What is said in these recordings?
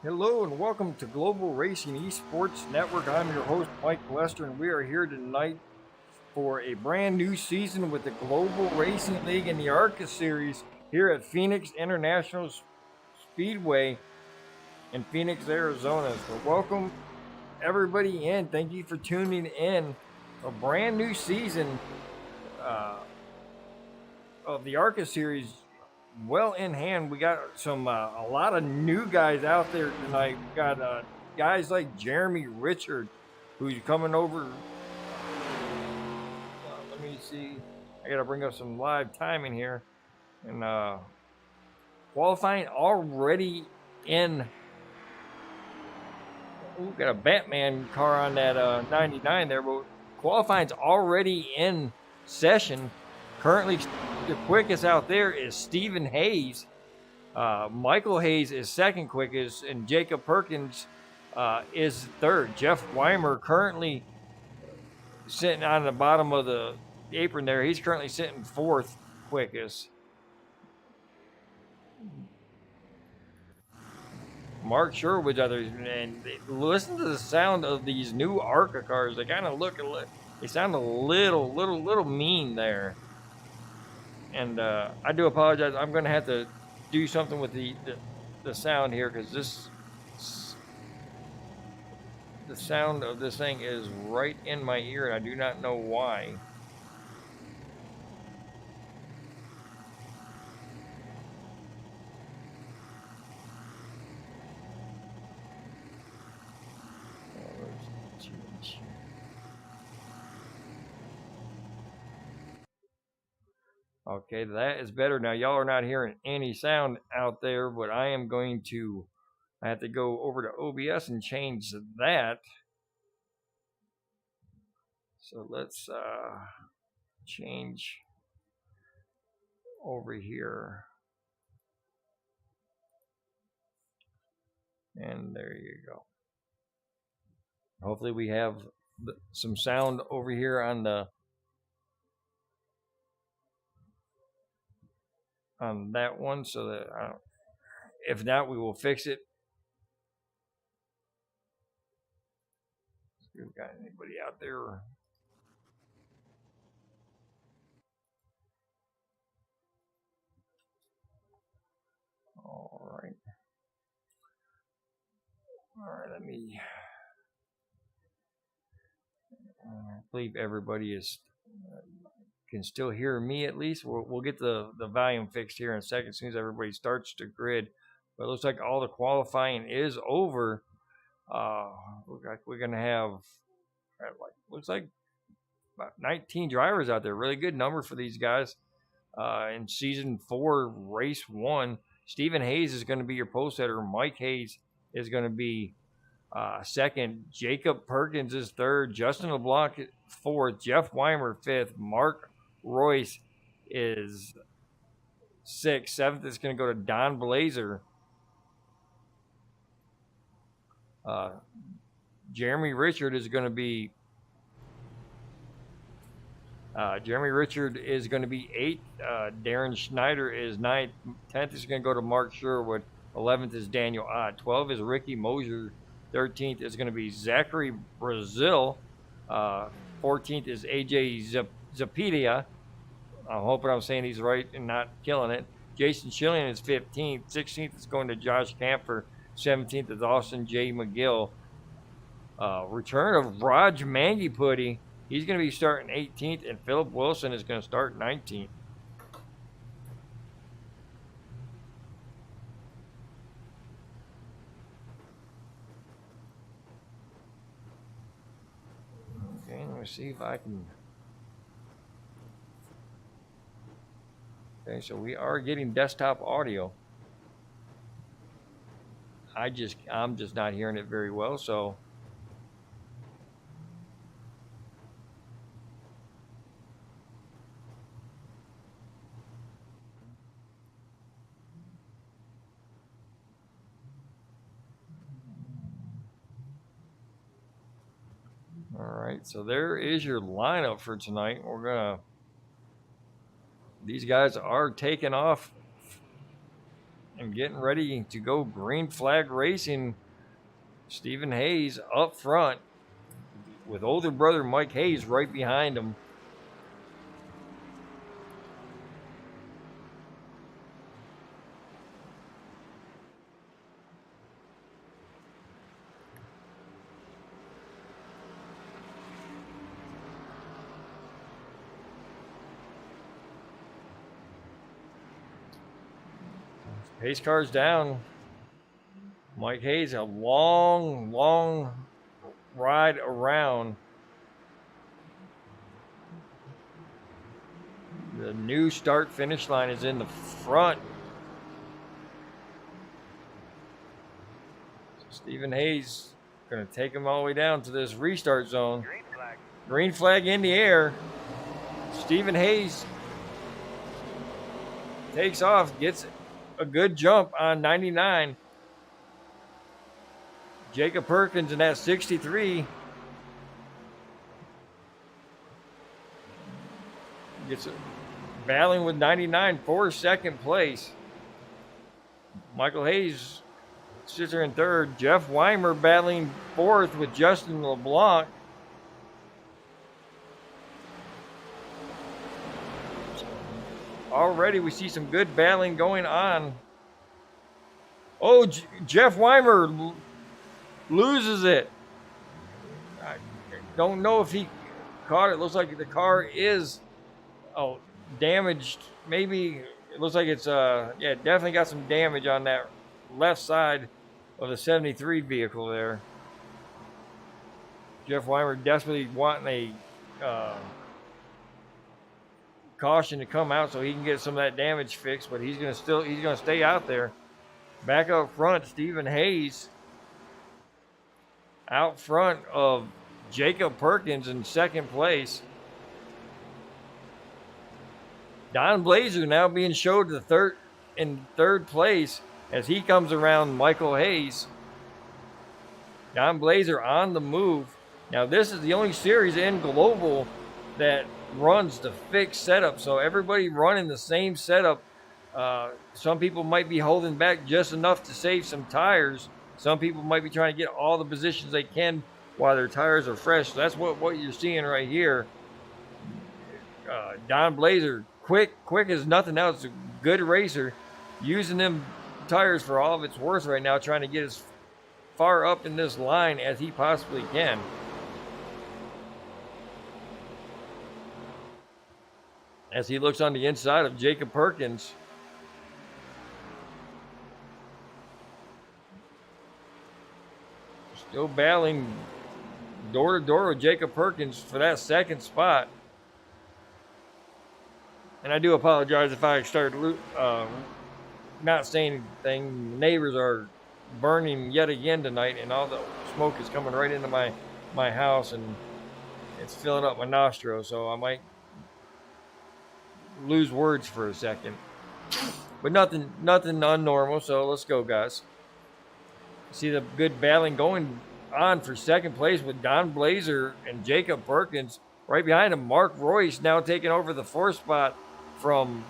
Hello and welcome to Global Racing Esports Network. I'm your host, Mike Lester, and we are here tonight for a brand new season with the Global Racing League and the ARCA Series here at Phoenix International Speedway in Phoenix, Arizona. So, welcome everybody in. Thank you for tuning in. A brand new season of the ARCA Series well in hand. We got a lot of new guys out there tonight. We got guys like Jeremy Richard, who's coming over. Let me see. I got to bring up some live timing here. And qualifying already in. Ooh, got a Batman car on that 99 there, but qualifying's already in session. Currently, the quickest out there is Stephen Hayes. Michael Hayes is second quickest, and Jacob Perkins is third. Jeff Weimer currently sitting on the bottom of the apron there. He's currently sitting fourth quickest. Mark Sherwood's out there, and listen to the sound of these new ARCA cars. They kind of they sound a little mean there. And I do apologize. I'm going to have to do something with the sound here because the sound of this thing is right in my ear, and I do not know why. Okay, that is better. Now, y'all are not hearing any sound out there, but I have to go over to OBS and change that. So let's change over here. And there you go. Hopefully we have some sound over here on that one, so that if not, we will fix it. If we've got anybody out there. All right, let me. I believe everybody can still hear me at least. We'll get the volume fixed here in a second as soon as everybody starts to grid. But it looks like all the qualifying is over. We're going to have, looks like about 19 drivers out there. Really good number for these guys. In season 4, race 1, Stephen Hayes is going to be your pole setter. Mike Hayes is going to be second. Jacob Perkins is third. Justin LeBlanc fourth. Jeff Weimer fifth. Mark Royce is sixth. Seventh is going to go to Don Blazer. Jeremy Richard is going to be eighth. Darren Schneider is ninth. 10th is going to go to Mark Sherwood. 11th is Daniel Ott. 12 is Ricky Mosier. 13th is going to be Zachary Brazil. 14th is AJ Zapidia. I'm hoping I'm saying these right and not killing it. Jason Chillian is 15th. 16th is going to Josh Camper. 17th is Austin J. McGill. Return of Raj Mangipudi. He's going to be starting 18th, and Philip Wilson is going to start 19th. Okay, let me see if I can. Okay, so we are getting desktop audio. I'm just not hearing it very well, so. All right, so there is your lineup for tonight. These guys are taking off and getting ready to go green flag racing. Stephen Hayes up front with older brother Mike Hayes right behind him. Pace car's down. Mike Hayes, a long, long ride around. The new start finish line is in the front. Stephen Hayes going to take him all the way down to this restart zone. Green flag in the air. Stephen Hayes takes off, gets a good jump on 99. Jacob Perkins in that 63 gets battling with 99 for second place. Michael Hayes sits there in third. Jeff Weimer battling fourth with Justin LeBlanc. Already we see some good battling going on. Oh, Jeff Weimer loses it. I don't know if he caught it. Looks like the car is damaged. Maybe it looks like it's definitely got some damage on that left side of the 73 vehicle there. Jeff Weimer desperately wanting a caution to come out so he can get some of that damage fixed, but he's gonna stay out there. Back up front, Stephen Hayes out front of Jacob Perkins in second place. Don Blazer now being showed in third place as he comes around Michael Hayes. Don Blazer on the move. Now this is the only series in Global that runs the fixed setup, so everybody running the same setup. Some people might be holding back just enough to save some tires. Some people might be trying to get all the positions they can while their tires are fresh. So that's what you're seeing right here. Don Blazer, quick as nothing else, a good racer, using them tires for all of its worth right now, trying to get as far up in this line as he possibly can. As he looks on the inside of Jacob Perkins. Still battling door to door with Jacob Perkins for that second spot. And I do apologize if I started not saying anything. Neighbors are burning yet again tonight, and all the smoke is coming right into my house, and it's filling up my nostrils, so I might lose words for a second. But nothing unnormal, so let's go, guys. See the good battling going on for second place with Don Blazer and Jacob Perkins. Right behind him, Mark Royce now taking over the fourth spot from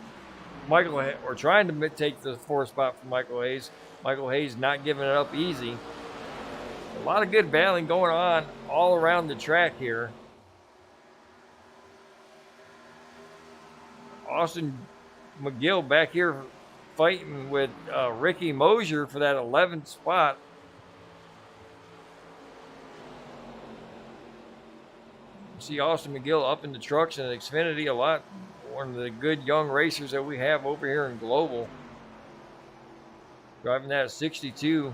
Michael, or trying to take the fourth spot from Michael Hayes. Michael Hayes not giving it up easy. A lot of good battling going on all around the track here. Austin McGill back here fighting with Ricky Mosier for that 11th spot. See Austin McGill up in the trucks and Xfinity a lot. One of the good young racers that we have over here in Global. Driving that 62.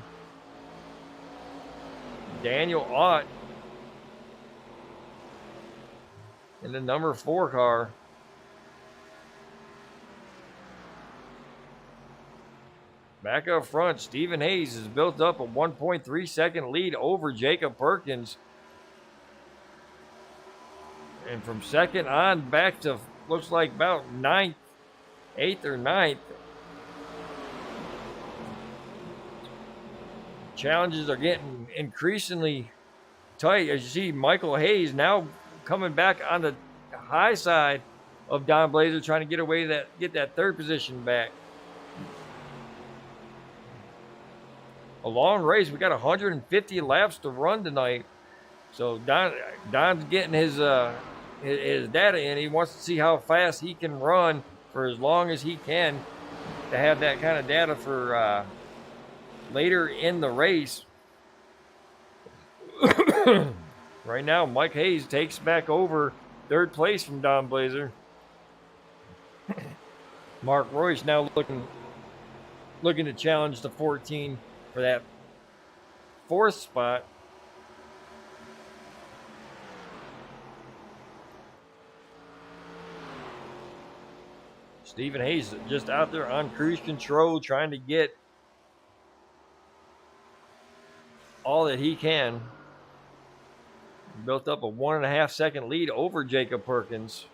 Daniel Ott in the number 4 car. Back up front, Stephen Hayes has built up a 1.3 second lead over Jacob Perkins. And from second on back to looks like about 8th or 9th. Challenges are getting increasingly tight. As you see, Michael Hayes now coming back on the high side of Don Blazer, trying to get that third position back. a long race. We got 150 laps to run tonight. So Don's getting his data in. He wants to see how fast he can run for as long as he can to have that kind of data for later in the race. Right now, Mike Hayes takes back over third place from Don Blazer. Mark Royce now looking to challenge the 14 for that fourth spot. Stephen Hayes just out there on cruise control, trying to get all that he can. Built up a 1.5 second lead over Jacob Perkins.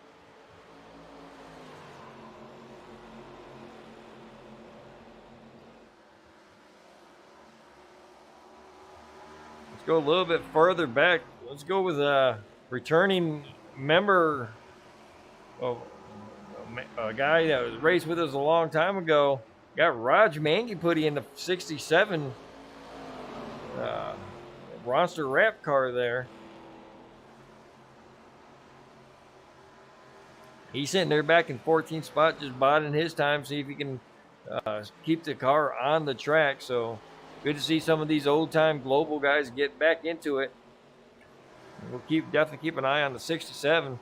Let's go a little bit further back. Let's go with a returning member of a guy that was raced with us a long time ago. Got Raj Mangipudi in the 67 Ronster Wrap car there. He's sitting there back in 14th spot, just biding his time, see if he can keep the car on the track. So good to see some of these old-time global guys get back into it. We'll definitely keep an eye on the 67.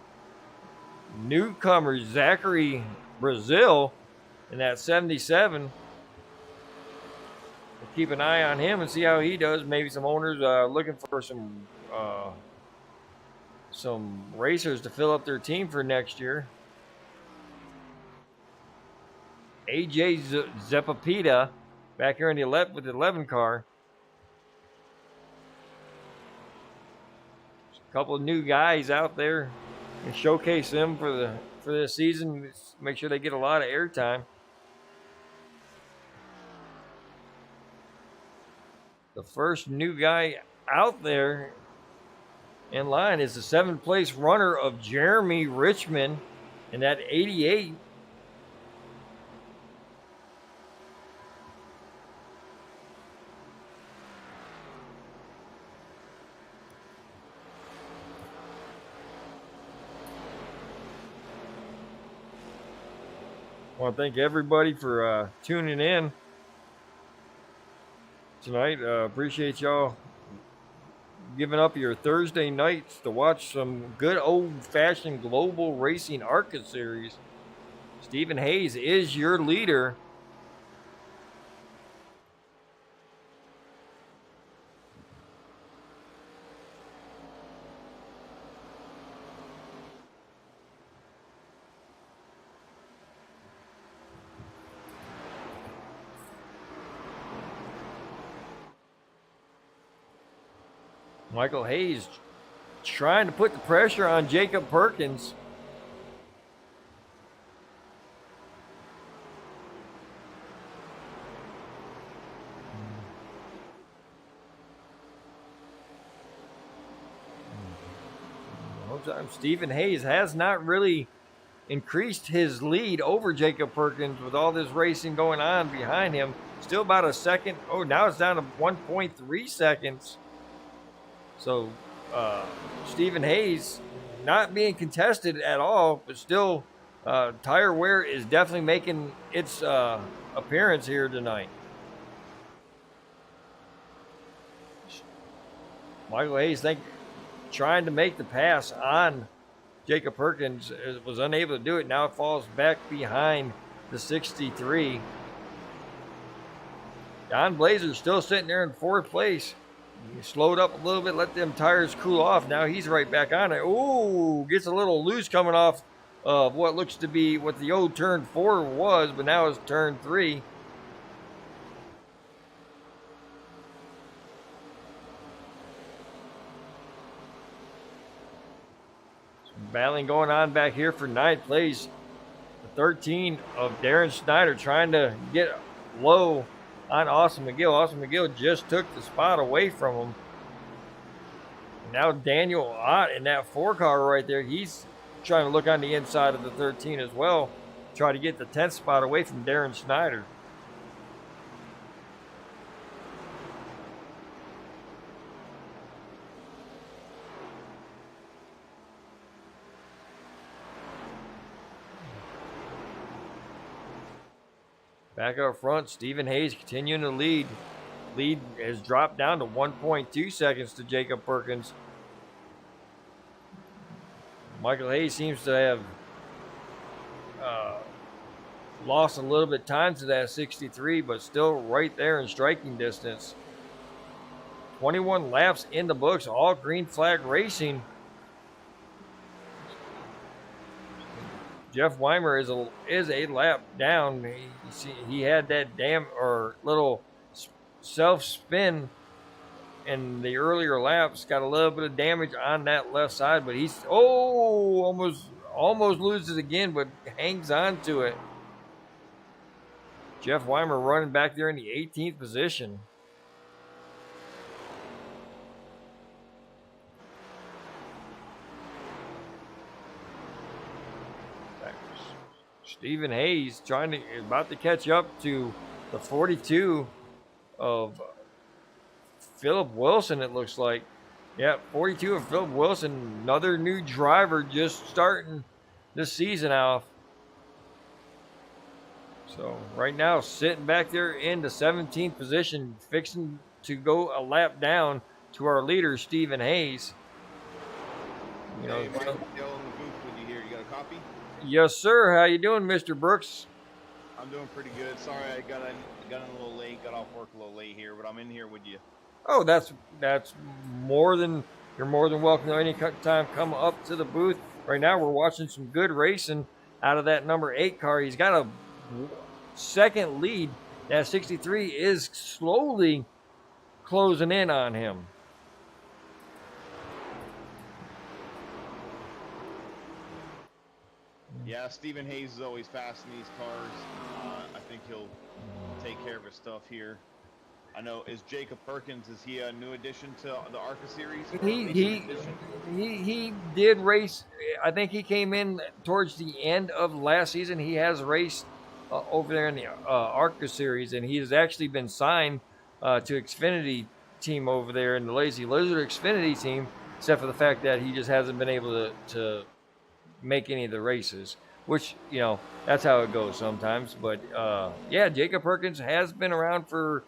Newcomer Zachary Brazil in that 77. We'll keep an eye on him and see how he does. Maybe some owners looking for some racers to fill up their team for next year. AJ Zepapita back here in the 11 with the 11 car. A couple of new guys out there and showcase them for this season. Make sure they get a lot of airtime. The first new guy out there in line is the 7th place runner of Jeremy Richmond in that 88. I want to thank everybody for tuning in tonight. Appreciate y'all giving up your Thursday nights to watch some good old-fashioned global racing ARCA series. Stephen Hayes is your leader. Michael Hayes trying to put the pressure on Jacob Perkins. Stephen Hayes has not really increased his lead over Jacob Perkins with all this racing going on behind him. Still about a second. Oh, now it's down to 1.3 seconds. So Stephen Hayes not being contested at all, but still tire wear is definitely making its appearance here tonight. Michael Hayes trying to make the pass on Jacob Perkins, was unable to do it. Now it falls back behind the 63. Don Blazer still sitting there in 4th place. He slowed up a little bit, let them tires cool off. Now he's right back on it. Ooh, gets a little loose coming off of what looks to be what the old turn 4 was, but now it's turn 3. Some battling going on back here for 9th place. The 13 of Darren Snyder trying to get low on Austin McGill. Austin McGill just took the spot away from him. Now Daniel Ott in that 4 car right there. He's trying to look on the inside of the 13 as well. Try to get the 10th spot away from Darren Snyder. Back up front, Stephen Hayes continuing to lead. Lead has dropped down to 1.2 seconds to Jacob Perkins. Michael Hayes seems to have lost a little bit of time to that 63, but still right there in striking distance. 21 laps in the books, all green flag racing. Jeff Weimer is a lap down. He had that little self spin in the earlier laps. Got a little bit of damage on that left side, but he's almost loses again, but hangs on to it. Jeff Weimer running back there in the 18th position. Stephen Hayes about to catch up to the 42 of Philip Wilson, it looks like. Yeah, 42 of Philip Wilson, another new driver just starting this season off. So right now, sitting back there in the 17th position, fixing to go a lap down to our leader, Stephen Hayes. Hey, Mike, Dale in the booth with you here. You got a copy? Yes, sir. How you doing, Mr. Brooks? I'm doing pretty good. Sorry, I got in a little late. Got off work a little late here, but I'm in here with you. Oh, that's you're more than welcome to any time come up to the booth. Right now, we're watching some good racing out of that number 8 car. He's got a second lead. That 63 is slowly closing in on him. Yeah, Stephen Hayes is always fast in these cars. I think he'll take care of his stuff here. I know, is Jacob Perkins, is he a new addition to the ARCA series? He did race. I think he came in towards the end of last season. He has raced over there in the ARCA series, and he has actually been signed to Xfinity team over there in the Lazy Lizard Xfinity team, except for the fact that he just hasn't been able to make any of the races, which, you know, that's how it goes sometimes. But yeah, Jacob Perkins has been around for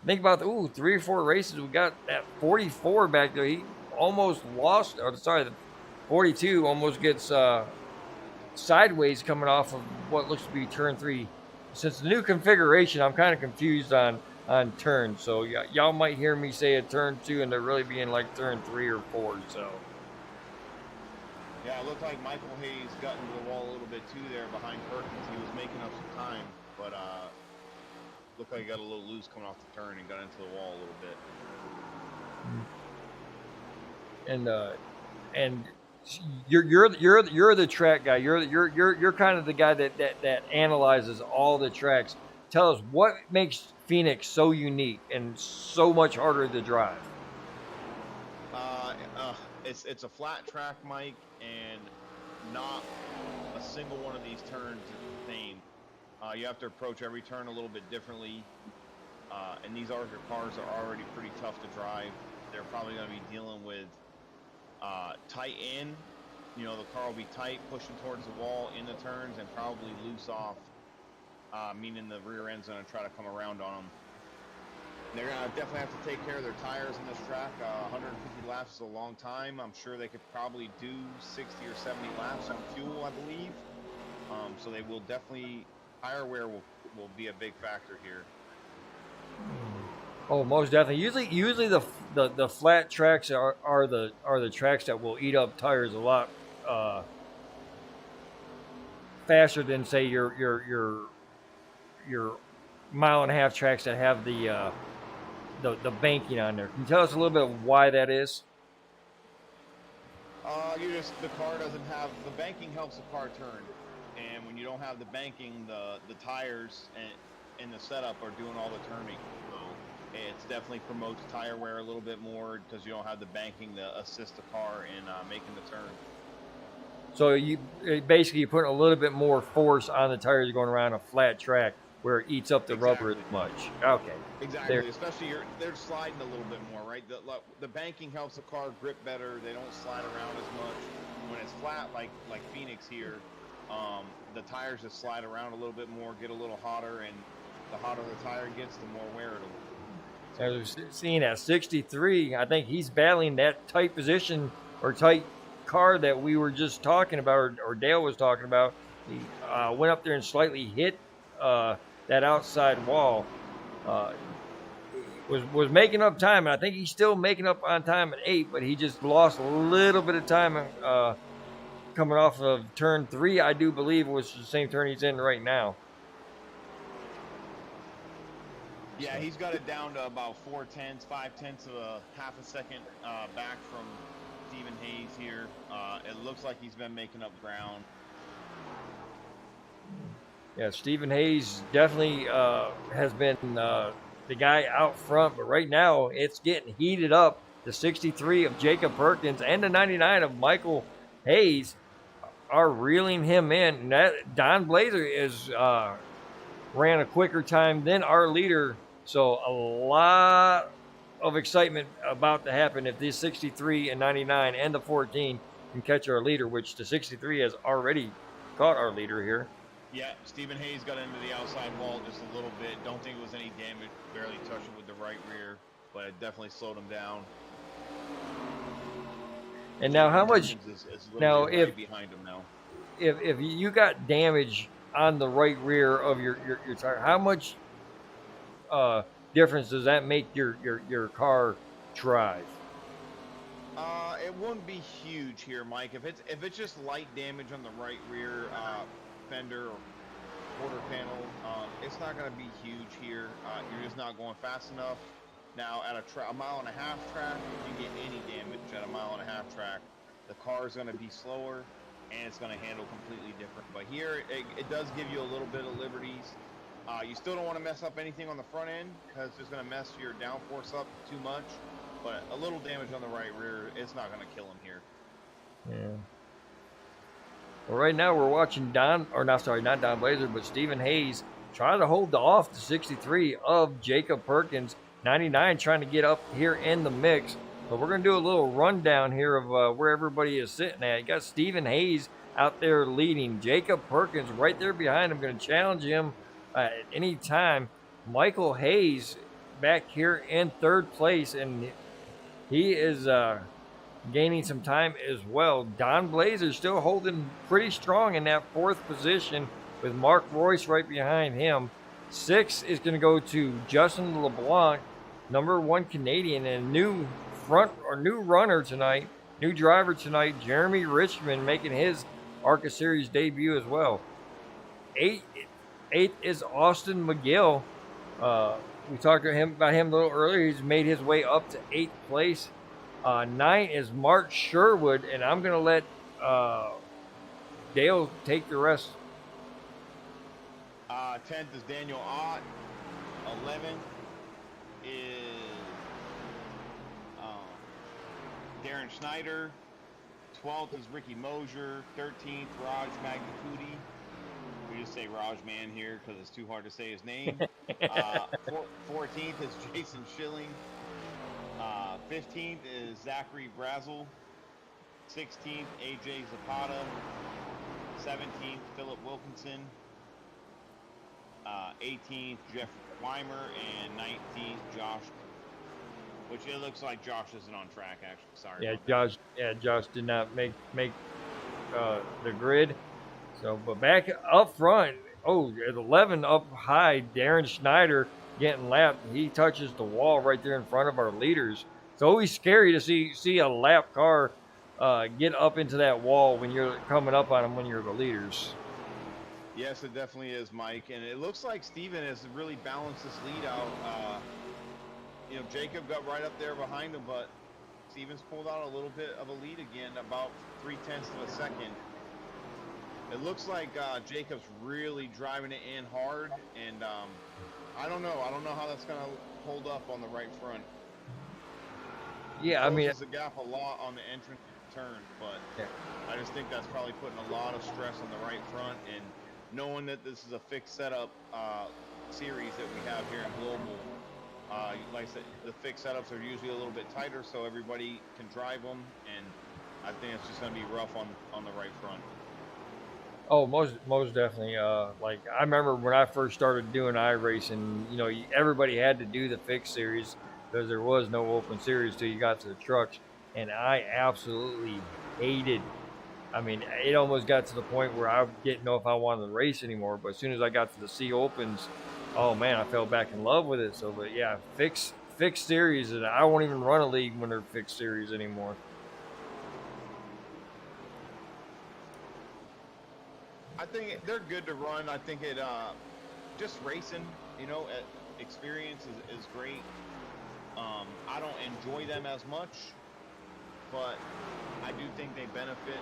think about 3 or 4 races. We got that 44 back there. He almost lost, the 42 almost gets sideways coming off of what looks to be turn 3. Since the new configuration, I'm kind of confused on turns, so y'all might hear me say a turn 2 and they're really being like turn 3 or 4. So yeah, it looked like Michael Hayes got into the wall a little bit too there behind Perkins. He was making up some time, but looked like he got a little loose coming off the turn and got into the wall a little bit. And you're the track guy. You're kind of the guy that analyzes all the tracks. Tell us what makes Phoenix so unique and so much harder to drive. It's a flat track, Mike, and not a single one of these turns is the same. You have to approach every turn a little bit differently, and these ARCA cars are already pretty tough to drive. They're probably going to be dealing with tight in. You know, the car will be tight, pushing towards the wall in the turns, and probably loose off, meaning the rear end's going to try to come around on them. They're going to definitely have to take care of their tires in this track. 150 laps is a long time. I'm sure they could probably do 60 or 70 laps on fuel, I believe. So they will definitely, tire wear will be a big factor here. Oh, most definitely. Usually the flat tracks are the tracks that will eat up tires a lot faster than, say, your mile and a half tracks that have the banking on there. Can you tell us a little bit of why that is? The car doesn't have, the banking helps the car turn, and when you don't have the banking, the tires and the setup are doing all the turning. So it definitely promotes tire wear a little bit more because you don't have the banking to assist the car in making the turn. So you put a little bit more force on the tires going around a flat track where it eats up the rubber as much. Okay. Exactly. Especially they're sliding a little bit more, right? The banking helps the car grip better. They don't slide around as much. When it's flat, like Phoenix here, the tires just slide around a little bit more, get a little hotter, and the hotter the tire gets, the more wear it'll. As we've seen at 63, I think he's battling that tight position or tight car that we were just talking about, or Dale was talking about. He went up there and slightly hit that outside wall. Was making up time, and I think he's still making up on time at 8, but he just lost a little bit of time coming off of turn 3, I do believe, which is the same turn he's in right now. Yeah, he's got it down to about 5/10 of a half a second back from Stephen Hayes here. It looks like he's been making up ground. Yeah, Stephen Hayes definitely has been the guy out front, but right now it's getting heated up. The 63 of Jacob Perkins and the 99 of Michael Hayes are reeling him in. And that Don Blazer is ran a quicker time than our leader, so a lot of excitement about to happen if these 63 and 99 and the 14 can catch our leader, which the 63 has already caught our leader here. Yeah, Stephen Hayes got into the outside wall just a little bit. Don't think it was any damage. Barely touched it with the right rear, but it definitely slowed him down. And now, how much? Is Now, right if behind him now, if you got damage on the right rear of your tire, how much difference does that make your car drive? It wouldn't be huge here, Mike. If it's just light damage on the right rear fender or quarter panel, it's not going to be huge here. You're just not going fast enough. Now, at a mile and a half track, if you get any damage at a mile and a half track, the car is going to be slower and it's going to handle completely different. But here, it does give you a little bit of liberties. You still don't want to mess up anything on the front end because it's going to mess your downforce up too much. But a little damage on the right rear, it's not going to kill him here. Yeah. Well, right now we're watching not Don Blazer, but Stephen Hayes try to hold off the 63 of Jacob Perkins. 99 trying to get up here in the mix. But we're going to do a little rundown here of where everybody is sitting at. You got Stephen Hayes out there leading. Jacob Perkins right there behind him, going to challenge him at any time. Michael Hayes back here in third place, and he is gaining some time as well. Don Blazer still holding pretty strong in that fourth position with Mark Royce right behind him. 6 is going to go to Justin LeBlanc, number 1 Canadian, and new runner tonight, new driver tonight, Jeremy Richmond, making his ARCA Series debut as well. 8th is Austin McGill. We talked to him about him a little earlier. He's made his way up to 8th place. 9 is Mark Sherwood, and I'm going to let Dale take the rest. 10th is Daniel Ott. 11th is Darren Schneider. 12th is Ricky Mosier. 13th, Raj Magnacuti. We just say Raj Man here because it's too hard to say his name. 14th is Jason Schilling. 15th is Zachary Brazel. 16th, AJ Zapata. 17th, Philip Wilkinson. 18th, Jeff Weimer. And 19th, Josh. Which it looks like Josh isn't on track, actually. Sorry. Yeah, Josh did not make the grid. So, but back up front, at 11 up high, Darren Schneider getting lapped. He touches the wall right there in front of our leaders. It's always scary to see a lap car get up into that wall when you're coming up on them when you're the leaders. Yes, it definitely is, Mike. And it looks like Steven has really balanced this lead out. Jacob got right up there behind him, but Steven's pulled out a little bit of a lead again, about 0.3 of a second. It looks like Jacob's really driving it in hard, and I don't know. I don't know how that's going to hold up on the right front. Yeah, I mean, the gap a lot on the entrance turn, but yeah. I just think that's probably putting a lot of stress on the right front, and knowing that this is a fixed setup series that we have here in Global, like I said, the fixed setups are usually a little bit tighter so everybody can drive them, and I think it's just going to be rough on the right front. Oh, most definitely. Like I remember when I first started doing iRacing, you know, everybody had to do the fixed series because there was no open series till you got to the trucks, and I absolutely hated. I mean, it almost got to the point where I didn't know if I wanted to race anymore. But as soon as I got to the C Opens, oh man, I fell back in love with it. So, but yeah, fixed series, and I won't even run a league when they're fixed series anymore. I think they're good to run. I think it just racing, you know, experience is great. I don't enjoy them as much, but I do think they benefit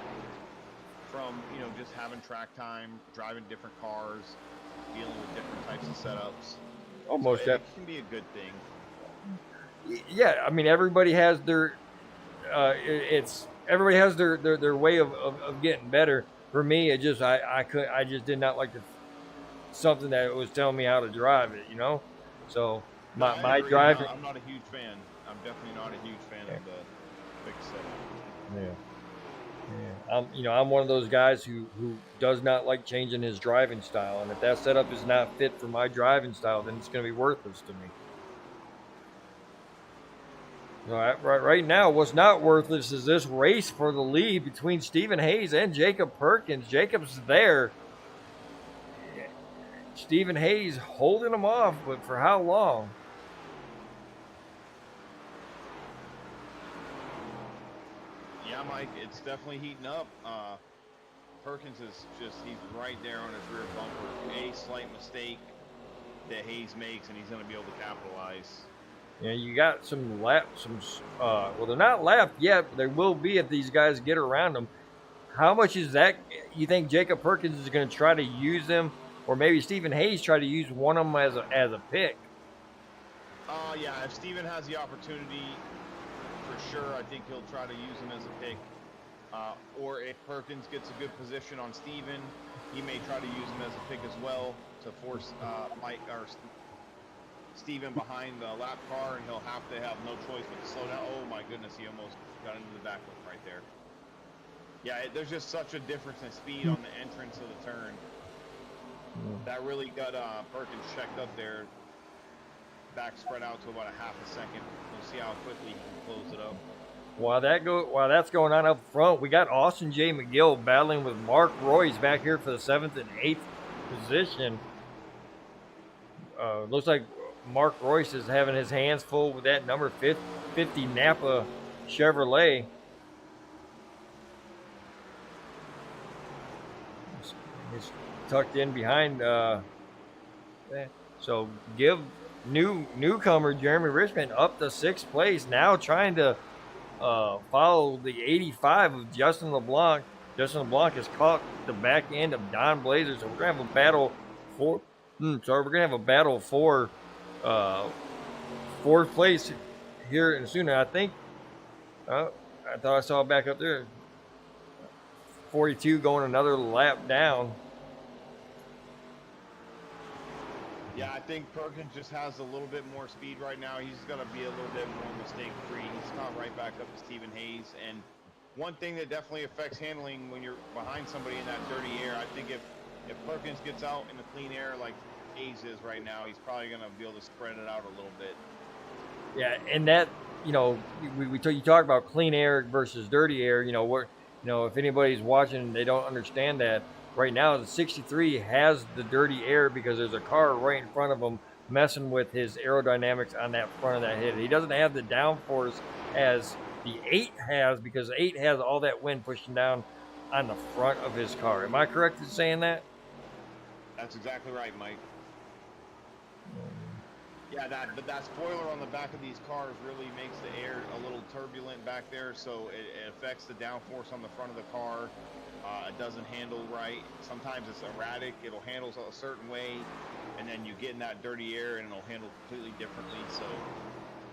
from, you know, just having track time, driving different cars, dealing with different types of setups. Almost So it can be a good thing. Yeah, I mean everybody has their it's everybody has their way of getting better. For me, it just I just did not like something that was telling me how to drive it, you know. So No, my I my agree. driving, I'm not a huge fan. I'm definitely not a huge fan of the fixed setup. yeah, yeah. I'm one of those guys who does not like changing his driving style, and if that setup is not fit for my driving style, then it's going to be worthless to me. Right now, what's not worthless is this race for the lead between Stephen Hayes and Jacob Perkins. Jacob's there. Stephen Hayes holding him off, but for how long? Yeah, Mike, it's definitely heating up. Perkins is he's right there on his rear bumper. A slight mistake that Hayes makes, and he's going to be able to capitalize. Yeah, you got well, they're not lapped yet, but they will be if these guys get around them. How much is that? You think Jacob Perkins is going to try to use them, or maybe Stephen Hayes try to use one of them as a pick? Yeah, if Steven has the opportunity, for sure, I think he'll try to use him as a pick. Or if Perkins gets a good position on Steven, he may try to use him as a pick as well to force Mike or Steven behind the lap car, and he'll have to have no choice but to slow down. Oh my goodness, he almost got into the back right there. Yeah, there's just such a difference in speed on the entrance of the turn. That really got Perkins checked up there. Back spread out to about a half a second. We'll see how quickly he can close it up. While that's going on up front, we got Austin J. McGill battling with Mark Royce back here for the 7th and 8th position. Looks like Mark Royce is having his hands full with that number 50 Napa Chevrolet. It's tucked in behind. So give newcomer Jeremy Richmond up to 6th place, now trying to follow the 85 of Justin LeBlanc. Justin LeBlanc has caught the back end of Don Blazer, so we're gonna have a battle for. We're gonna have a battle for 4th place here and soon. I think. I thought I saw it back up there. 42 going another lap down. Yeah, I think Perkins just has a little bit more speed right now. He's going to be a little bit more mistake-free. He's caught right back up to Stephen Hayes. And one thing that definitely affects handling when you're behind somebody in that dirty air, I think if Perkins gets out in the clean air like Hayes is right now, he's probably going to be able to spread it out a little bit. Yeah, and that, you know, you talk about clean air versus dirty air. If anybody's watching, they don't understand that. Right now, the 63 has the dirty air because there's a car right in front of him messing with his aerodynamics on that front of that hit. He doesn't have the downforce as the 8 has because the 8 has all that wind pushing down on the front of his car. Am I correct in saying that? That's exactly right, Mike. Yeah, that spoiler on the back of these cars really makes the air a little turbulent back there, so it affects the downforce on the front of the car. It doesn't handle right. Sometimes it's erratic. It'll handle a certain way, and then you get in that dirty air, and it'll handle completely differently. So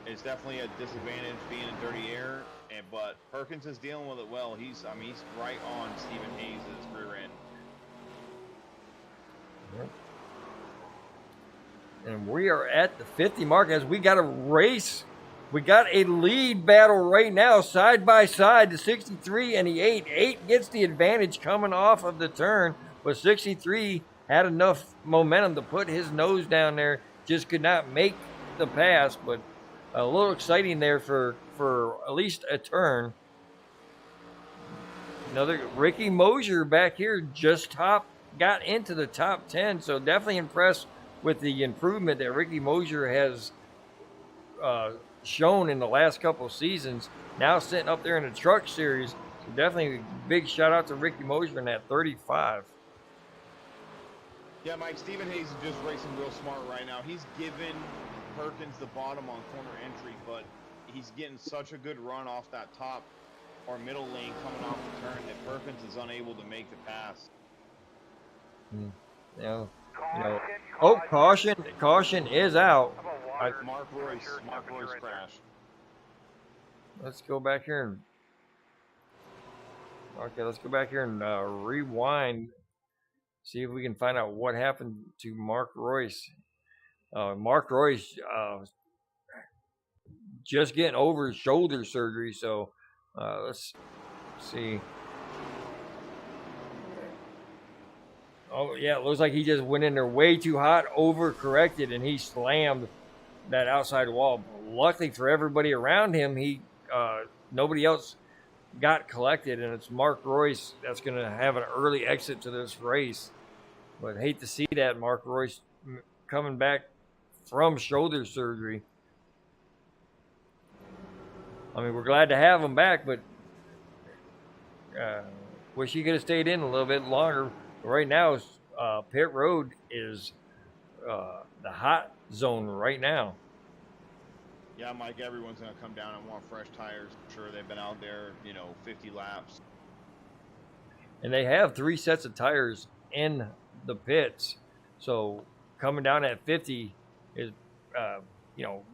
it's definitely a disadvantage being in dirty air. But Perkins is dealing with it well. He's right on Stephen Hayes' rear end. Yep. And we are at the 50 mark as we got a race. We got a lead battle right now, side by side, the 63 and the 8. 8 gets the advantage coming off of the turn, But 63 had enough momentum to put his nose down there, just could not make the pass. But a little exciting there for at least a turn. Another Ricky Mosier back here just got into the top 10, so definitely impressed with the improvement that Ricky Mosier has shown in the last couple of seasons. Now sitting up there in the truck series, so definitely a big shout out to Ricky Mosier in that 35. Yeah, Mike, Stephen Hayes is just racing real smart right now. He's given Perkins the bottom on corner entry, but he's getting such a good run off that top or middle lane coming off the turn that Perkins is unable to make the pass. Oh, caution is out. Mark Royce crashed. Let's go back here and rewind. See if we can find out what happened to Mark Royce. Mark Royce just getting over shoulder surgery, so let's see. Oh yeah, it looks like he just went in there way too hot, overcorrected, and he slammed that outside wall. Luckily for everybody around him, nobody else got collected, and it's Mark Royce that's going to have an early exit to this race. But hate to see that, Mark Royce coming back from shoulder surgery. I mean, we're glad to have him back, but wish he could have stayed in a little bit longer. Right now, pit road is the hot zone right now. Yeah, Mike, everyone's going to come down and want fresh tires. I'm sure they've been out there, 50 laps. And they have 3 sets of tires in the pits. So coming down at 50 is,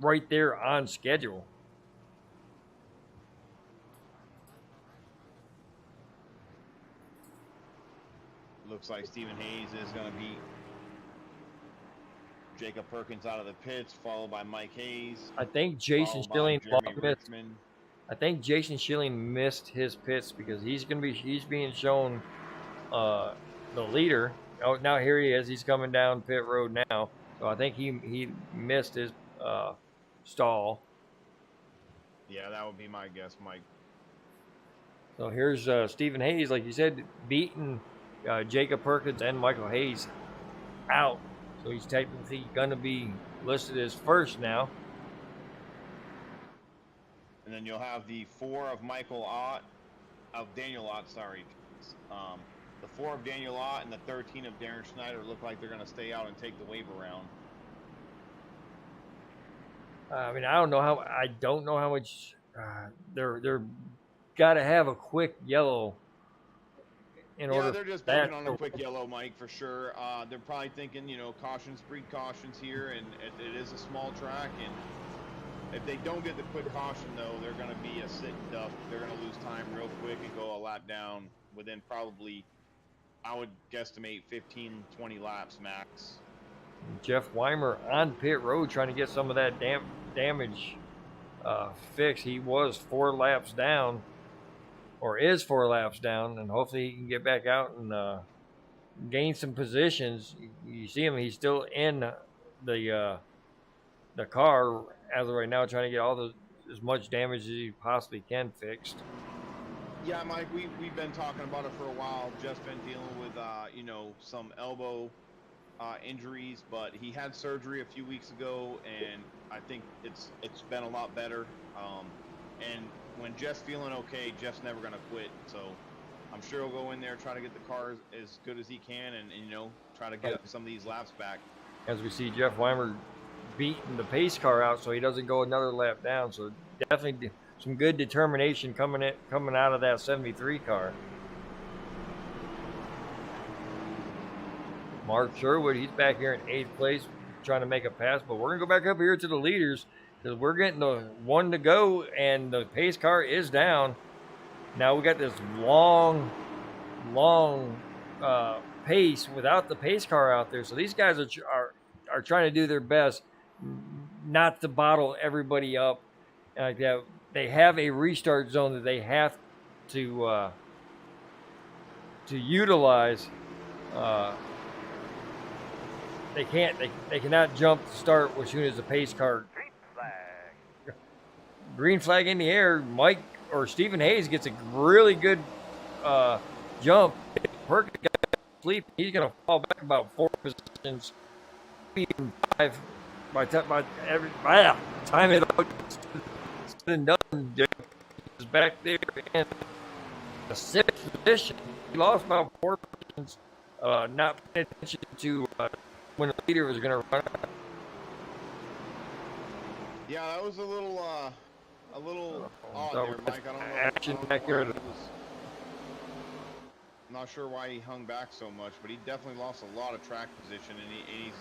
right there on schedule. Looks like Stephen Hayes is going to beat Jacob Perkins out of the pits, followed by Mike Hayes. I think Jason Schilling missed his pits because he's being shown the leader. Oh, now here he is. He's coming down pit road now. So I think he missed his stall. Yeah, that would be my guess, Mike. So here's Stephen Hayes, like you said, beating Jacob Perkins and Michael Hayes out. So he's technically going to be listed as first now. And then you'll have the 4 of Daniel Ott, sorry. The 4 of Daniel Ott and the 13 of Darren Schneider look like they're going to stay out and take the wave around. I mean, I don't know how much they're got to have a quick yellow. They're just banking on a quick yellow, Mike, for sure. They're probably thinking, cautions breed cautions here, and it is a small track, and if they don't get the quick caution, though, they're going to be a sit and duck. They're going to lose time real quick and go a lap down within probably, I would guesstimate, 15, 20 laps max. Jeff Weimer on pit road trying to get some of that damage fixed. He was 4 laps down. Or is 4 laps down, and hopefully he can get back out and gain some positions. You see him; he's still in the car as of right now, trying to get as much damage as he possibly can fixed. Yeah, Mike, we've been talking about it for a while. Jeff's been dealing with some elbow injuries, but he had surgery a few weeks ago, and I think it's been a lot better. And when Jeff's feeling okay, Jeff's never going to quit. So I'm sure he'll go in there, try to get the car as good as he can, and try to get some of these laps back. As we see Jeff Weimer beating the pace car out so he doesn't go another lap down. So definitely some good determination coming out of that 73 car. Mark Sherwood, he's back here in 8th place trying to make a pass, but we're going to go back up here to the leaders because we're getting the 1 to go and the pace car is down. Now we got this long pace without the pace car out there. So these guys are trying to do their best not to bottle everybody up like that. They have a restart zone that they have to utilize. uh, they can't. They cannot jump to start as soon as the pace car. Green flag in the air. Mike or Stephen Hayes gets a really good jump. Perkins got sleep. He's gonna fall back about 4 positions, maybe even 5 by every time it all gets said and done. Jeff is back there in the 6th position. He lost about 4 positions, not paying attention to when the leader was gonna run. Yeah, that was a little odd So there, Mike. I don't know. action I don't know back why there. he was- I'm not sure why he hung back so much, but he definitely lost a lot of track position, and he's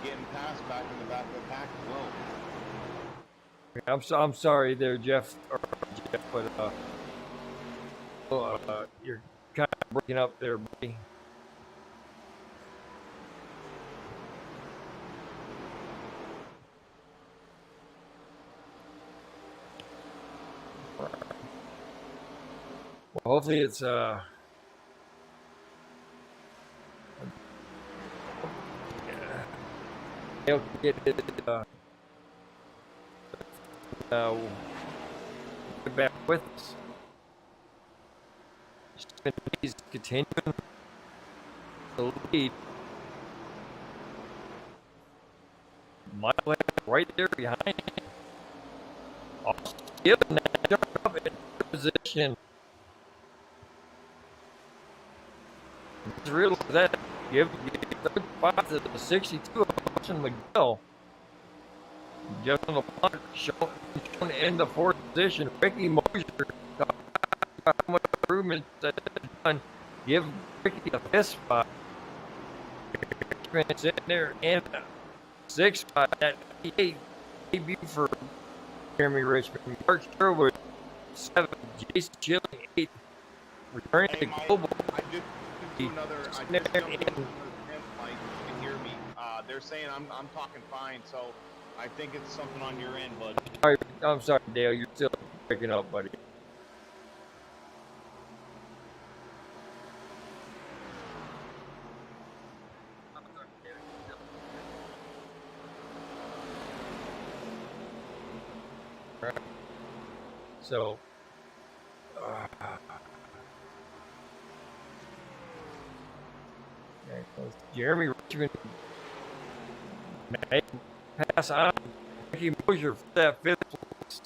getting passed back in the back of the pack as well. I'm sorry there, Jeff, but you're kind of breaking up there, buddy. Well, hopefully it's he'll get it get back with us. He's continuing to lead. Michael right there behind him. Austin Gibbon that up in position. Let's realize that. Give 35 to the 62 of Austin McGill. Just on the block, shown in the 4th position. Ricky Mosier, how much improvement that has done. Give Ricky a 5th spot. Sitting there in 6th spot. That 88 debut for Jeremy Richmond. Mark Sherwood, 7th. Jason Chilling, 8th. Returning to Global. I just another. I just jumped into another tent, Mike. You can hear me. They're saying I'm talking fine, so I think it's something on your end, bud. I'm sorry, Dale. You're still breaking up, buddy. So, Jeremy Richmond may pass on Ricky Mosier for that 5th place.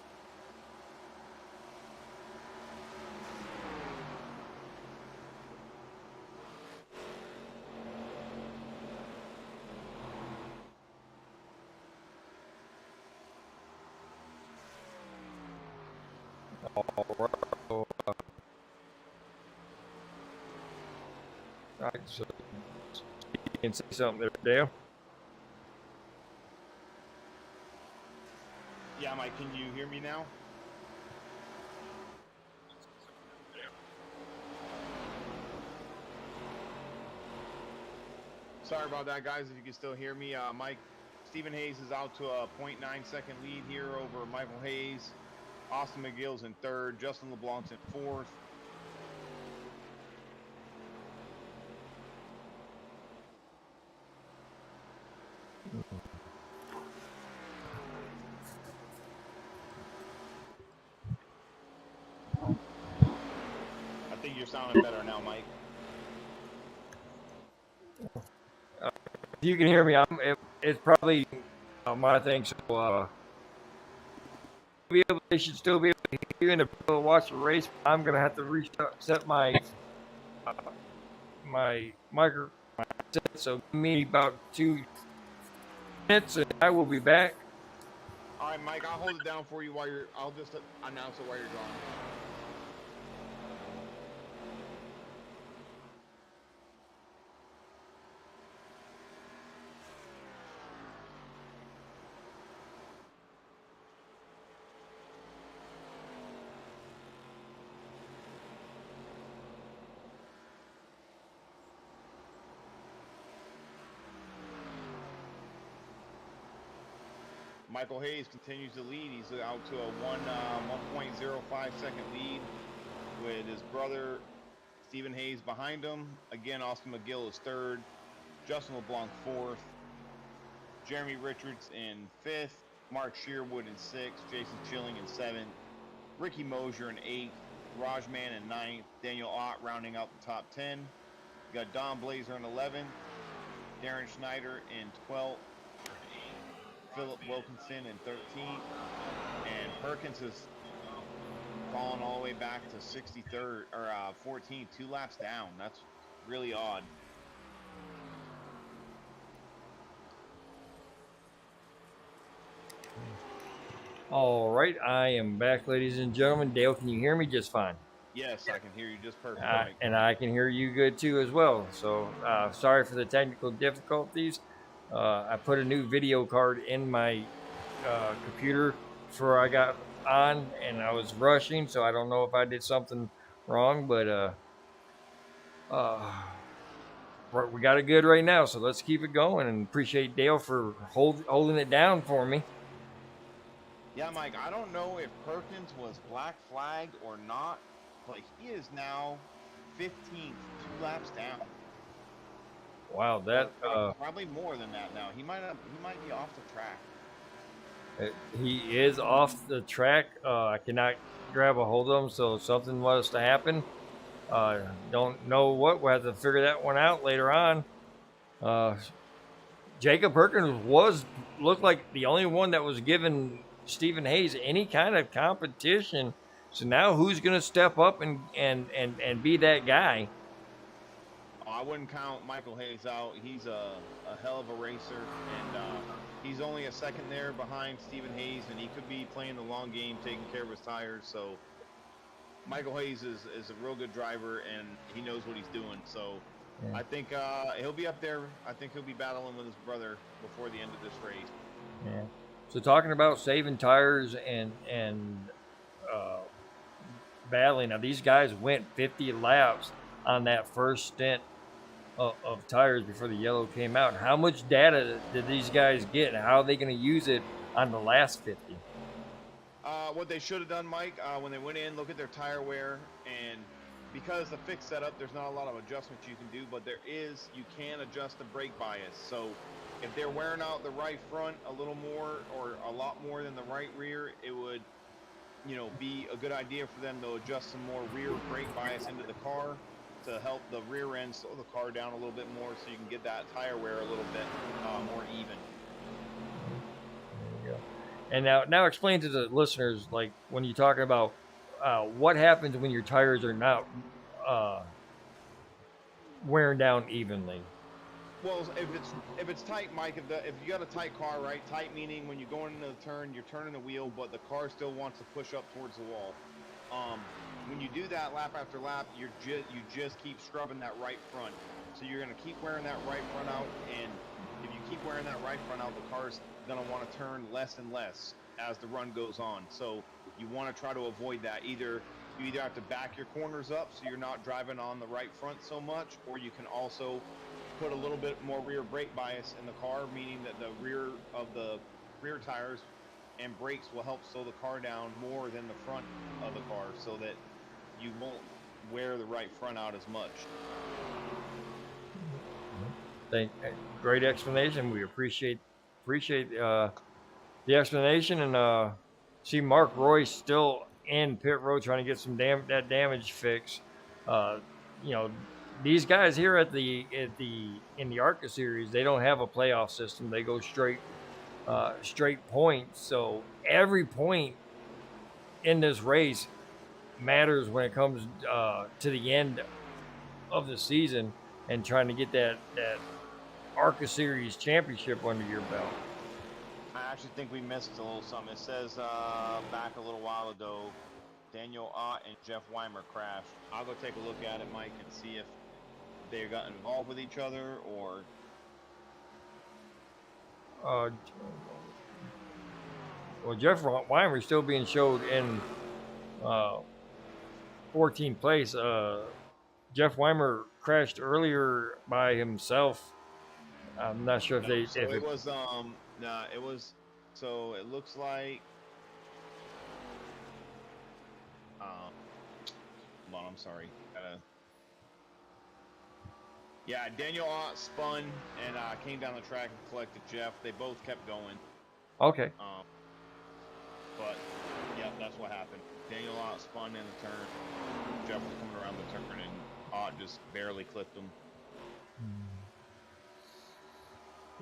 All right, so you can say something there, Dale. Yeah, Mike, can you hear me now? Sorry about that, guys. If you can still hear me, Mike, Stephen Hayes is out to a 0.9-second lead here over Michael Hayes. Austin McGill's in 3rd. Justin LeBlanc's in 4th. I think you're sounding better now, Mike. If you can hear me, it's probably my thing. So they should still be able to hear you and be able to watch the race. I'm gonna have to reset my my micro. So give me about 2 minutes, and I will be back. All right, Mike, I'll hold it down for you while you're. I'll just announce it while you're gone. Michael Hayes continues to lead. He's out to a 1.05-second lead with his brother Stephen Hayes behind him. Again, Austin McGill is third. Justin LeBlanc fourth. Jeremy Richards in fifth. Mark Shearwood in sixth. Jason Chilling in seventh. Ricky Mosier in eighth. Rajman in ninth. Daniel Ott rounding out the top 10. You got Don Blazer in 11th. Darren Schneider in 12th. Philip Wilkinson in 13th. And Perkins has fallen all the way back to 63rd or 14th, 2 laps down. That's really odd. All right, I am back, ladies and gentlemen. Dale, can you hear me just fine? Yes, I can hear you just perfect. Mike. And I can hear you good too as well. So sorry for the technical difficulties. I put a new video card in my computer before I got on, and I was rushing, so I don't know if I did something wrong, but we got it good right now, so let's keep it going, and appreciate Dale for holding it down for me. Yeah, Mike, I don't know if Perkins was black flagged or not, but he is now 15th, 2 laps down. Wow, that probably more than that now. He might be off the track. He is off the track. I cannot grab a hold of him, so something must have happened. Don't know what. We'll have to figure that one out later on. Jacob Perkins looked like the only one that was giving Stephen Hayes any kind of competition. So now who's going to step up and be that guy? I wouldn't count Michael Hayes out. He's a hell of a racer, and he's only a second there behind Stephen Hayes, and he could be playing the long game, taking care of his tires. So Michael Hayes is a real good driver, and he knows what he's doing. So yeah. I think he'll be up there. I think he'll be battling with his brother before the end of this race. Yeah. So talking about saving tires and battling. Now these guys went 50 laps on that first stint of tires before the yellow came out. How much data did these guys get, and how are they going to use it on the last 50? What they should have done, Mike, when they went in, look at their tire wear, and because the fixed setup, there's not a lot of adjustments you can do, but you can adjust the brake bias. So if they're wearing out the right front a little more or a lot more than the right rear, it would, be a good idea for them to adjust some more rear brake bias into the car to help the rear end slow the car down a little bit more, so you can get that tire wear a little bit more even. There you go. And now explain to the listeners, like when you're talking about what happens when your tires are not wearing down evenly. Well, if it's tight, Mike, if you got a tight car, right? Tight meaning when you're going into the turn, you're turning the wheel, but the car still wants to push up towards the wall. When you do that lap after lap, you just keep scrubbing that right front. So you're going to keep wearing that right front out, and if you keep wearing that right front out, the car's going to want to turn less and less as the run goes on. So you want to try to avoid that. You either have to back your corners up so you're not driving on the right front so much, or you can also put a little bit more rear brake bias in the car, meaning that the rear of the rear tires and brakes will help slow the car down more than the front of the car, so that you won't wear the right front out as much. Great explanation. We appreciate the explanation, and see Mark Royce still in pit road trying to get some damage fixed. These guys here in the ARCA series, they don't have a playoff system. They go straight points. So every point in this race matters when it comes to the end of the season and trying to get that ARCA series championship under your belt. I actually think we missed a little something. It says back a little while ago, Daniel Ott and Jeff Weimer crashed. I'll go take a look at it, Mike, and see if they got involved with each other or. Well, Jeff Weimer is still being showed in 14th place. Jeff Weimer crashed earlier by himself. I'm not sure if they. So it was it was. So it looks like. Hold on, I'm sorry. Yeah, Daniel Ott spun and came down the track and collected Jeff. They both kept going. Okay. But yeah, that's what happened. Daniel Ott spun in the turn. Jeff was coming around the turn, and Ott just barely clipped him.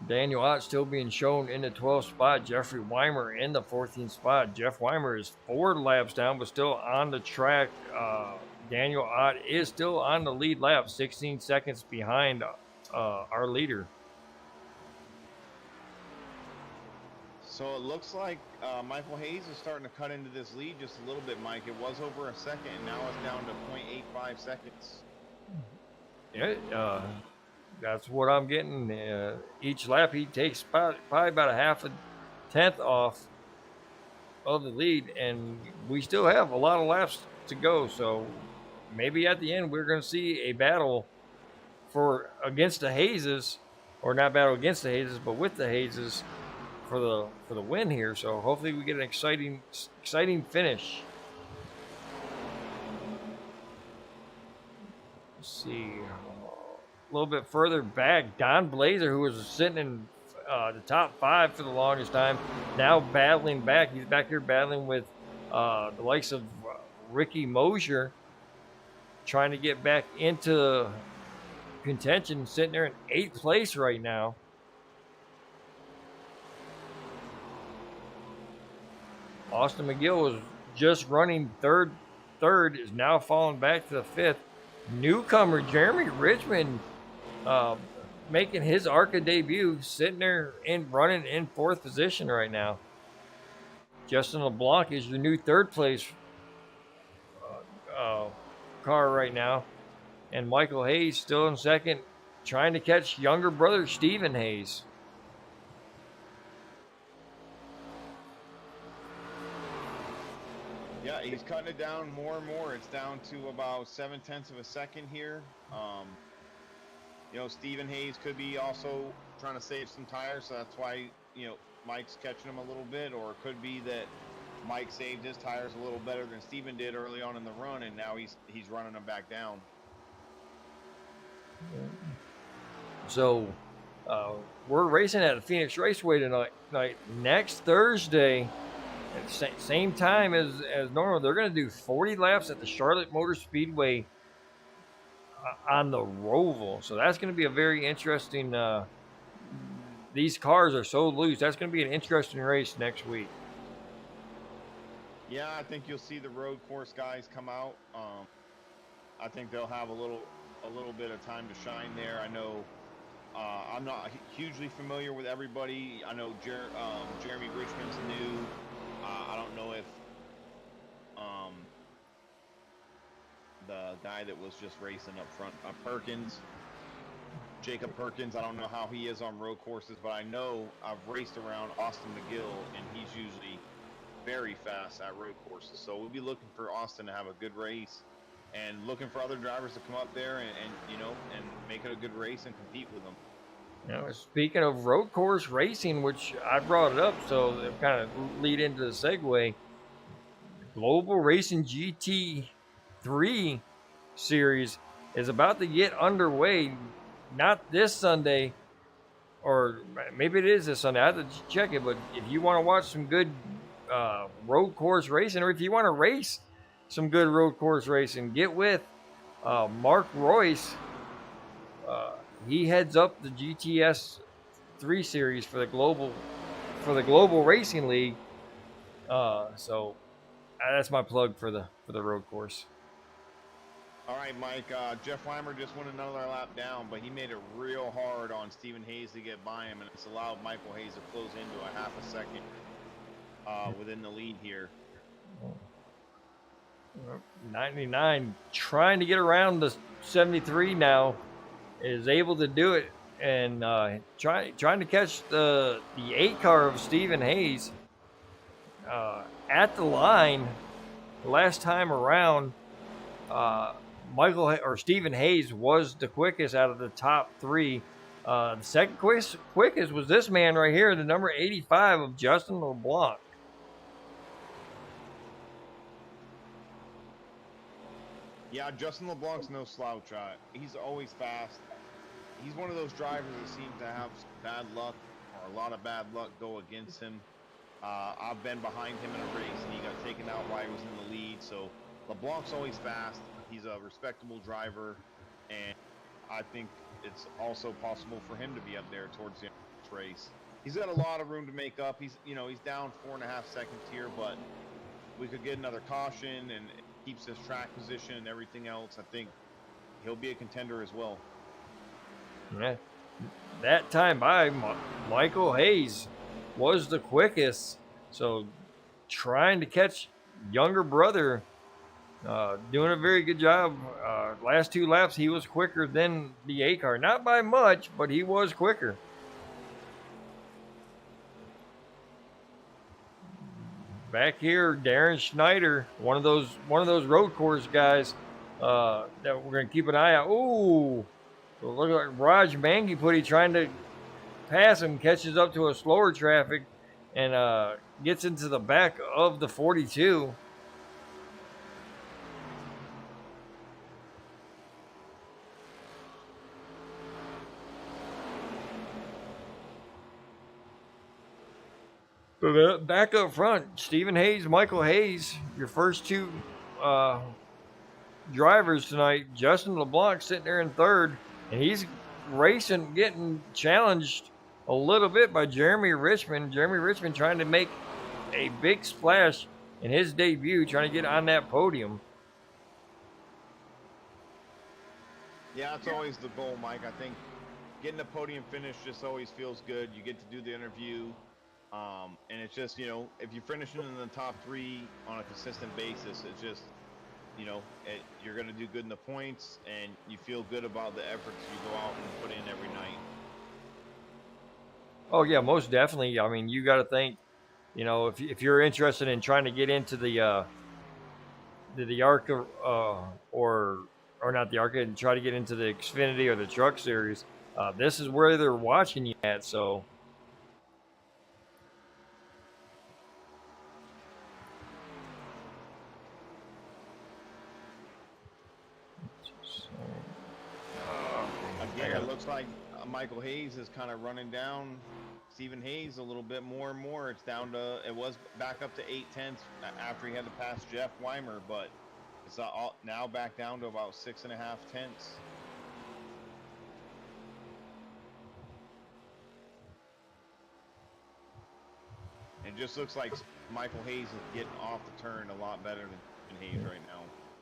Daniel Ott still being shown in the 12th spot. Jeffrey Weimer in the 14th spot. Jeff Weimer is 4 laps down, but still on the track. Daniel Ott is still on the lead lap, 16 seconds behind our leader. So it looks like Michael Hayes is starting to cut into this lead just a little bit, Mike. It was over a second, and now it's down to 0.85 seconds. Yeah, that's what I'm getting. Each lap he takes probably about a half a tenth off of the lead, and we still have a lot of laps to go. So maybe at the end we're going to see a battle against the Hayeses, or not battle against the Hayeses, but with the Hayeses for the win here. So hopefully we get an exciting finish. Let's see. A little bit further back, Don Blazer, who was sitting in the top 5 for the longest time, now battling back. He's back here battling with the likes of Ricky Mosier, trying to get back into contention, sitting there in 8th place right now. Austin McGill was just running third, is now falling back to the 5th. Newcomer Jeremy Richmond making his ARCA debut, sitting there running in 4th position right now. Justin LeBlanc is your new 3rd place car right now. And Michael Hayes still in 2nd, trying to catch younger brother Stephen Hayes. Yeah, he's cutting it down more and more. It's down to about 0.7 of a second here. Stephen Hayes could be also trying to save some tires, so that's why, Mike's catching him a little bit, or it could be that Mike saved his tires a little better than Stephen did early on in the run, and now he's running them back down. So we're racing at the Phoenix Raceway tonight. Next Thursday, at the same time as normal, they're going to do 40 laps at the Charlotte Motor Speedway on the Roval. So that's going to be a very interesting. These cars are so loose. That's going to be an interesting race next week. Yeah, I think you'll see the road course guys come out. I think they'll have a little bit of time to shine there. I know I'm not hugely familiar with everybody. I know Jeremy Richmond's new. I don't know if the guy that was just racing up front, Jacob Perkins, I don't know how he is on road courses, but I know I've raced around Austin McGill, and he's usually very fast at road courses. So we'll be looking for Austin to have a good race, and looking for other drivers to come up there and make it a good race and compete with them. Speaking of road course racing, which I brought it up, so it kind of lead into the segue. Global Racing GT3 series is about to get underway. Not this Sunday, or maybe it is this Sunday. I have to check it. But if you want to watch some good road course racing, or if you want to race some good road course racing, get with Mark Royce. He heads up the GTS 3 series for the Global Racing League. So that's my plug for the road course. All right, Mike. Jeff Weimer just went another lap down, but he made it real hard on Stephen Hayes to get by him, and it's allowed Michael Hayes to close into a half a second within the lead here. 99 trying to get around the 73 now, is able to do it, and trying to catch the 8 car of Stephen Hayes at the line last time around. Stephen Hayes was the quickest out of the top 3. The second quickest was this man right here, the number 85 of Justin LeBlanc. Yeah, Justin LeBlanc's no slouch. He's always fast. he's one of those drivers that seems to have bad luck or a lot of bad luck go against him. I've been behind him in a race, and he got taken out while he was in the lead. So LeBlanc's always fast. He's a respectable driver, and I think it's also possible for him to be up there towards the end of this race. He's got a lot of room to make up. He's down 4.5 seconds here, but we could get another caution, and it keeps his track position and everything else. I think he'll be a contender as well. Yeah. That time by Michael Hayes was the quickest. So trying to catch younger brother, doing a very good job. Last 2 laps, he was quicker than the A car. Not by much, but he was quicker. Back here, Darren Schneider, one of those road course guys that we're going to keep an eye out. Ooh, so look like Raj Mangipudi trying to pass him, catches up to a slower traffic, and gets into the back of the 42. Back up front, Stephen Hayes, Michael Hayes, your first 2 drivers tonight. Justin LeBlanc sitting there in 3rd, and he's racing, getting challenged a little bit by Jeremy Richmond. Jeremy Richmond trying to make a big splash in his debut, trying to get on that podium. Yeah, that's always the goal, Mike. I think getting a podium finish just always feels good. You get to do the interview. And it's just, if you're finishing in the top 3 on a consistent basis, it's just, you're going to do good in the points, and you feel good about the efforts you go out and put in every night. Oh, yeah, most definitely. I mean, you got to think, if you're interested in trying to get into the ARCA, or not the ARCA, and try to get into the Xfinity or the Truck Series, this is where they're watching you at, so... Again, it looks like Michael Hayes is kind of running down Stephen Hayes a little bit more and more. It was back up to 0.8 after he had to pass Jeff Weimer, but it's now back down to about 6.5 tenths. It just looks like Michael Hayes is getting off the turn a lot better than Hayes right now.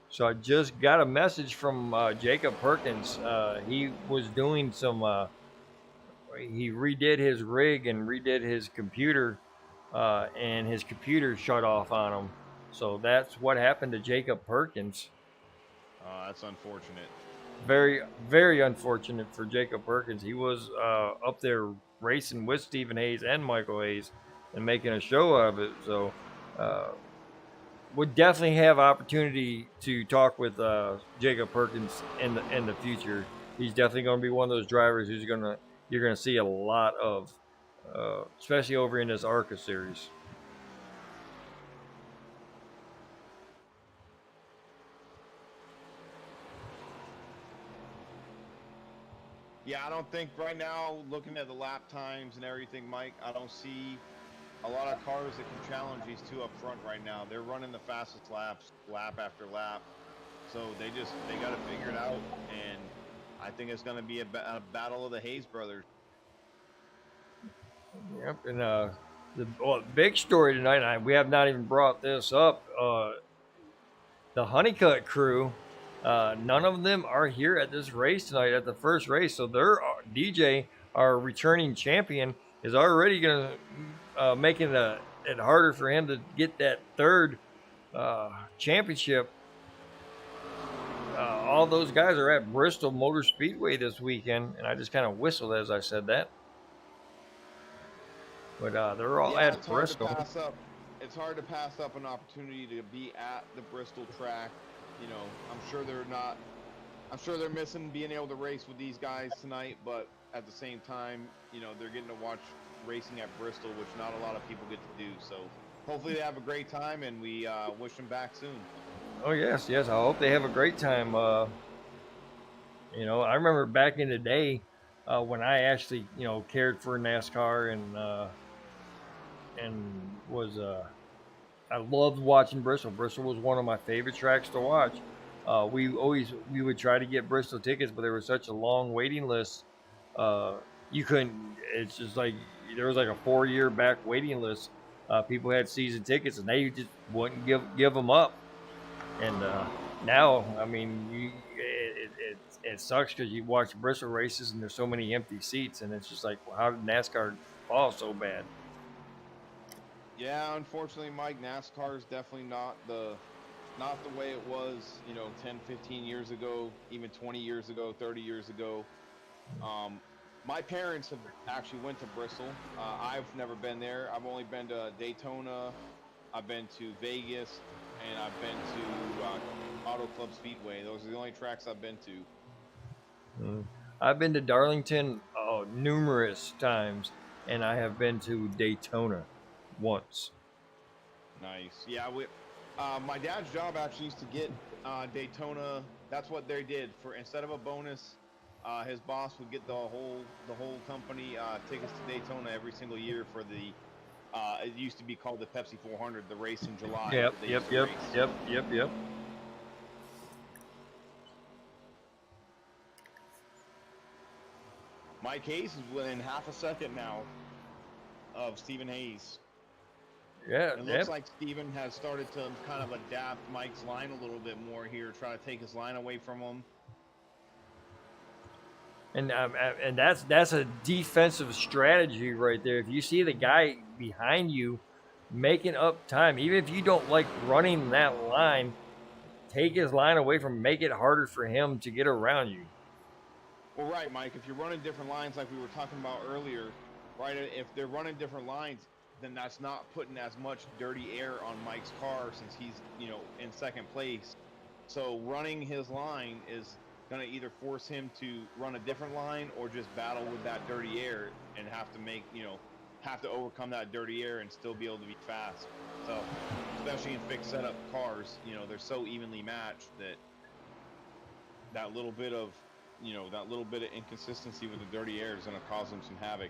So I just got a message from Jacob Perkins. He was doing some, he redid his rig and redid his computer, and his computer shut off on him. So that's what happened to Jacob Perkins. That's unfortunate. Very, very unfortunate for Jacob Perkins. He was up there racing with Stephen Hayes and Michael Hayes and making a show of it. So, would definitely have opportunity to talk with Jacob Perkins in the future. He's definitely going to be one of those drivers you're going to see a lot of, especially over in this ARCA series. Yeah, I don't think right now, looking at the lap times and everything, Mike, I don't see a lot of cars that can challenge these 2 up front right now. They're running the fastest laps, lap after lap. So they got to figure it out. And I think it's going to be a battle of the Hayes brothers. Yep. And the big story tonight, we have not even brought this up. The Honeycutt crew, none of them are here at this race tonight, at the first race. So their DJ, our returning champion, is already going to making it harder for him to get that 3rd championship. All those guys are at Bristol Motor Speedway this weekend, and I just kind of whistled as I said that. But they're all at Bristol. It's hard to pass up an opportunity to be at the Bristol track. I'm sure they're missing being able to race with these guys tonight, but at the same time, they're getting to watch racing at Bristol, which not a lot of people get to do. So hopefully they have a great time, and we wish them back soon. Oh yes, I hope they have a great time. I remember back in the day, when I actually, cared for NASCAR and was I loved watching Bristol. Bristol was one of my favorite tracks to watch. We would try to get Bristol tickets, but there was such a long waiting list. Uh, you couldn't. It's just like there was like a 4 year back waiting list. People had season tickets, and they just wouldn't give them up. And now, I mean, it sucks because you watch Bristol races and there's so many empty seats, and it's just like, well, how did NASCAR fall so bad? Yeah, unfortunately, Mike, NASCAR is definitely not the way it was, 10, 15 years ago, even 20 years ago, 30 years ago. Um, my parents have actually went to Bristol. I've never been there. I've only been to Daytona. I've been to Vegas, and I've been to Auto Club Speedway. Those are the only tracks I've been to. Mm. I've been to Darlington numerous times, and I have been to Daytona once. Nice. Yeah, my dad's job actually used to get Daytona. That's what they did for instead of a bonus. His boss would get the whole company tickets to Daytona every single year for the. It used to be called the Pepsi 400, the race in July Yep, that they yep, used to yep, race. yep. Mike Hayes is within half a second now of Stephen Hayes. Yeah, It looks yep. like Stephen has started to kind of adapt Mike's line a little bit more here, try to take his line away from him. And that's a defensive strategy right there. If you see the guy behind you making up time, even if you don't like running that line, take his line away from, make it harder for him to get around you. Well, right, Mike. If you're running different lines like we were talking about earlier, right? If they're running different lines, then that's not putting as much dirty air on Mike's car since he's, in second place. So running his line is going to either force him to run a different line or just battle with that dirty air and have to overcome that dirty air and still be able to be fast. So, especially in fixed setup cars, they're so evenly matched that that little bit of inconsistency with the dirty air is going to cause them some havoc.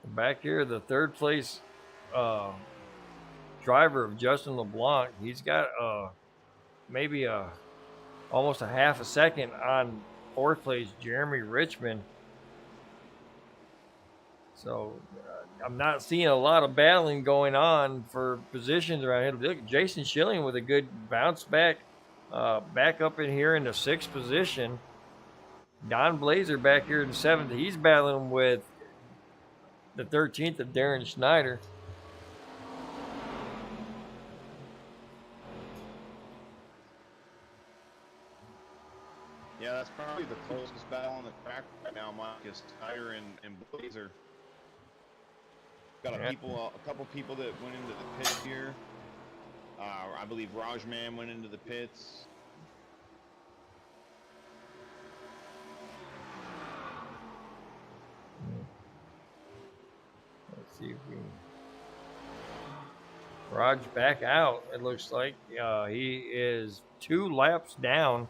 Back here, the third place uh, driver of Justin LeBlanc, he's got maybe almost a half a second on fourth place Jeremy Richmond. So I'm not seeing a lot of battling going on for positions around here. Look, Jason Schilling with a good bounce back, back up in here in the sixth position. Don Blazer back here in the seventh. He's battling with the 13th of Darren Schneider. Yeah, that's probably the closest battle on the track right now, Mike, is Schneider and Blazer. Got a couple people that went into the pit here. I believe Rajman went into the pits. Let's see if we. Raj back out. It looks like he is 2 laps down.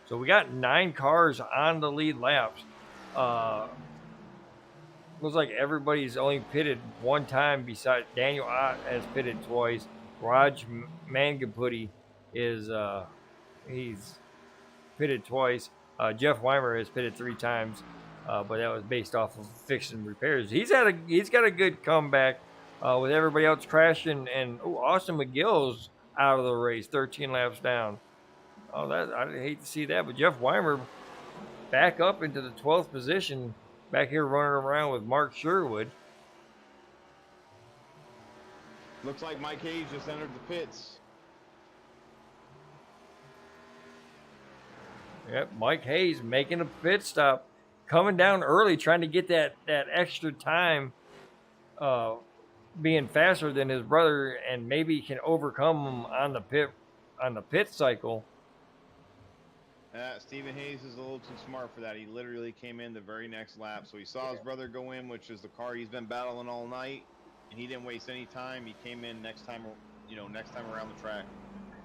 So we got 9 cars on the lead laps. Looks like everybody's only pitted one time besides Daniel Ott has pitted twice. Raj Mangaputti is he's pitted twice. Jeff Weimer has pitted 3 times, but that was based off of fixing repairs. He's got a good comeback with everybody else crashing, and Austin McGill's out of the race, 13 laps down. Oh, that I hate to see that, but Jeff Weimer back up into the 12th position, back here running around with Mark Sherwood. Looks like Mike Hayes just entered the pits. Yep, Mike Hayes making a pit stop, coming down early, trying to get that extra time, being faster than his brother, and maybe can overcome him on the pit cycle. Stephen Hayes is a little too smart for that. He literally came in the very next lap. So he saw his brother go in, which is the car he's been battling all night, and he didn't waste any time. He came in next time around the track.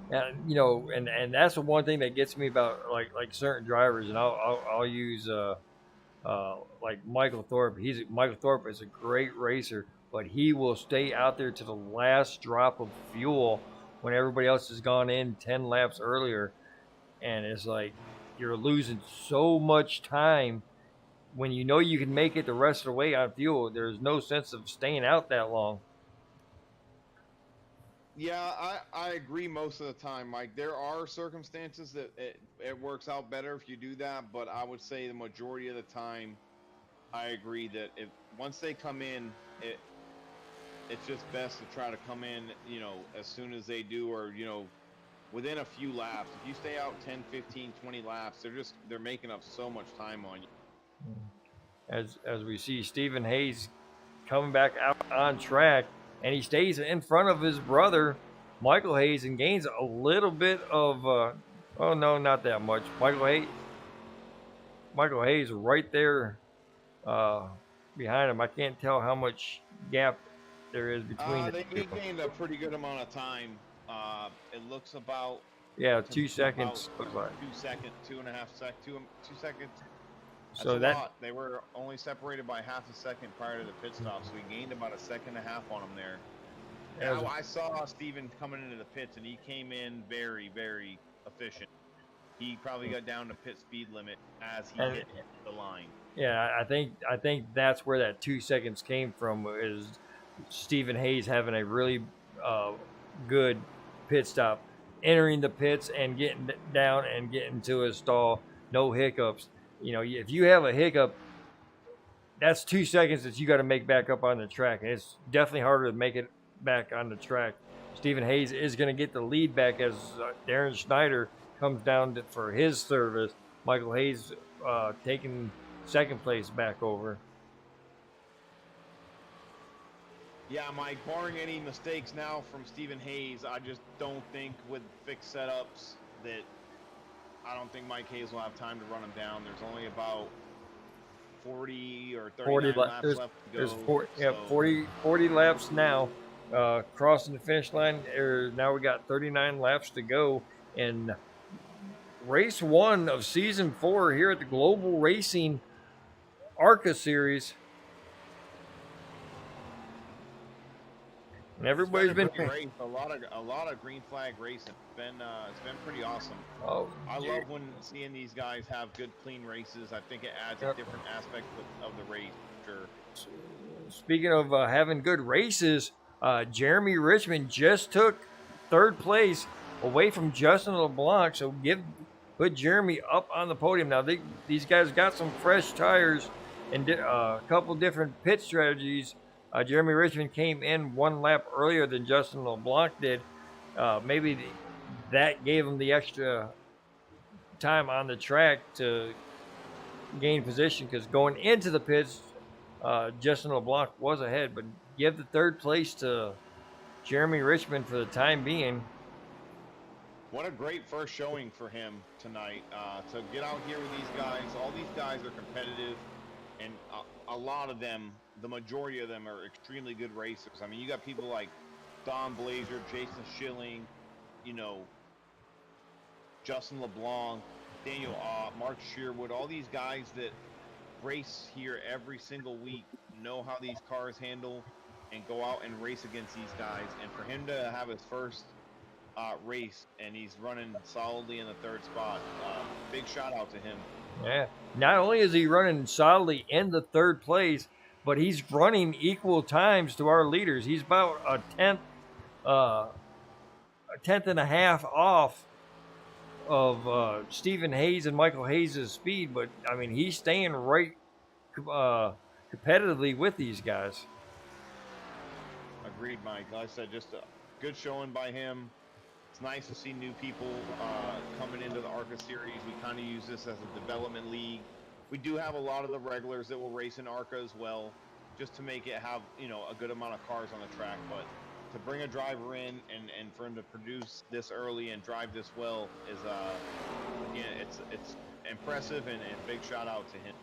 And and that's the one thing that gets me about like certain drivers, and I'll use like Michael Thorpe. Michael Thorpe is a great racer, but he will stay out there to the last drop of fuel when everybody else has gone in 10 laps earlier, and it's like you're losing so much time when you know you can make it the rest of the way on fuel. There's no sense of staying out that long. Yeah, I agree most of the time, Mike. There are circumstances that it works out better if you do that, but I would say the majority of the time, I agree that if once they come in, it's just best to try to come in, as soon as they do, or within a few laps. If you stay out 10, 15, 20 laps, they're making up so much time on you. As we see Stephen Hayes coming back out on track, and he stays in front of his brother Michael Hayes and gains a little bit of oh no, not that much. Michael Hayes right there behind him. I can't tell how much gap there is between the He two. gained a pretty good amount of time. It looks about 2 seconds. about 2 seconds, 2 seconds. That's So a that lot. They were only separated by half a second prior to the pit stop, so he gained about a second and a half on him there. as I saw Steven coming into the pits, and he came in very, very efficient. He probably got down to pit speed limit as he hit the line. Yeah, I think that's where that 2 seconds came from, is Stephen Hayes having a really good pit stop, entering the pits and getting down and getting to a stall, no hiccups. If you have a hiccup, that's 2 seconds that you got to make back up on the track, and it's definitely harder to make it back on the track. Stephen Hayes is going to get the lead back as Darren Schneider comes down for his service. Michael Hayes taking second place back over. Yeah, Mike, barring any mistakes now from Stephen Hayes, I just don't think with fixed setups that I don't think Mike Hayes will have time to run him down. There's only about 40 or 39 laps left to go. There's 40 laps now. Crossing the finish line. Now we got 39 laps to go. And race 1 of season 4 here at the Global Racing ARCA Series. And everybody's been race. A lot of green flag racing. It's been pretty awesome. Oh, I love when seeing these guys have good, clean races. I think it adds a different aspect of the race. Sure. Speaking of having good races, Jeremy Richmond just took third place away from Justin LeBlanc. So put Jeremy up on the podium. Now these guys got some fresh tires and a couple different pit strategies. Jeremy Richmond came in 1 lap earlier than Justin LeBlanc did. Maybe that gave him the extra time on the track to gain position, because going into the pits, Justin LeBlanc was ahead. But give the third place to Jeremy Richmond for the time being. What a great first showing for him tonight. To get out here with these guys. All these guys are competitive, and a lot of them, the majority of them, are extremely good racers. I mean, you got people like Don Blazer, Jason Schilling, Justin LeBlanc, Daniel Ott, Mark Sherwood, all these guys that race here every single week, know how these cars handle, and go out and race against these guys. And for him to have his first race, and he's running solidly in the third spot, big shout out to him. Yeah, not only is he running solidly in the third place, but he's running equal times to our leaders. He's about a tenth and a half off of Stephen Hayes and Michael Hayes' speed, but I mean, he's staying right competitively with these guys. Agreed, Mike. Like I said, just a good showing by him. It's nice to see new people coming into the ARCA series. We kind of use this as a development league. We do have a lot of the regulars that will race in ARCA as well, just to make it have a good amount of cars on the track. But to bring a driver in and for him to produce this early and drive this well is again, it's impressive, and big shout out to him.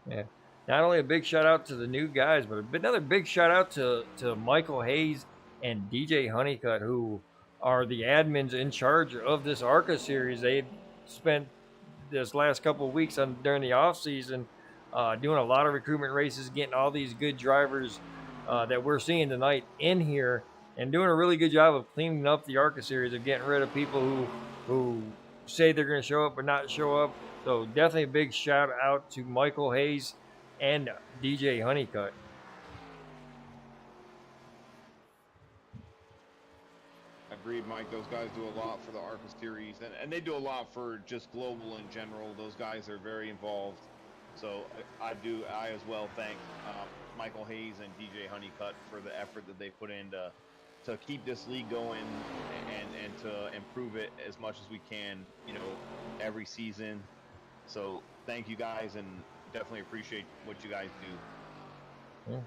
Yeah, not only a big shout out to the new guys, but another big shout out to Michael Hayes and DJ Honeycutt, who are the admins in charge of this ARCA series. They spent this last couple of weeks during the off season doing a lot of recruitment races, getting all these good drivers that we're seeing tonight in here, and doing a really good job of cleaning up the ARCA series, of getting rid of people who say they're going to show up but not show up. So definitely a big shout out to Michael Hayes and DJ Honeycutt. Agreed, Mike. Those guys do a lot for the ARCA series, and they do a lot for just global in general. Those guys are very involved. So I as well thank Michael Hayes and DJ Honeycutt for the effort that they put in to keep this league going and to improve it as much as we can, you know, every season. So thank you guys, and definitely appreciate what you guys do. Yeah.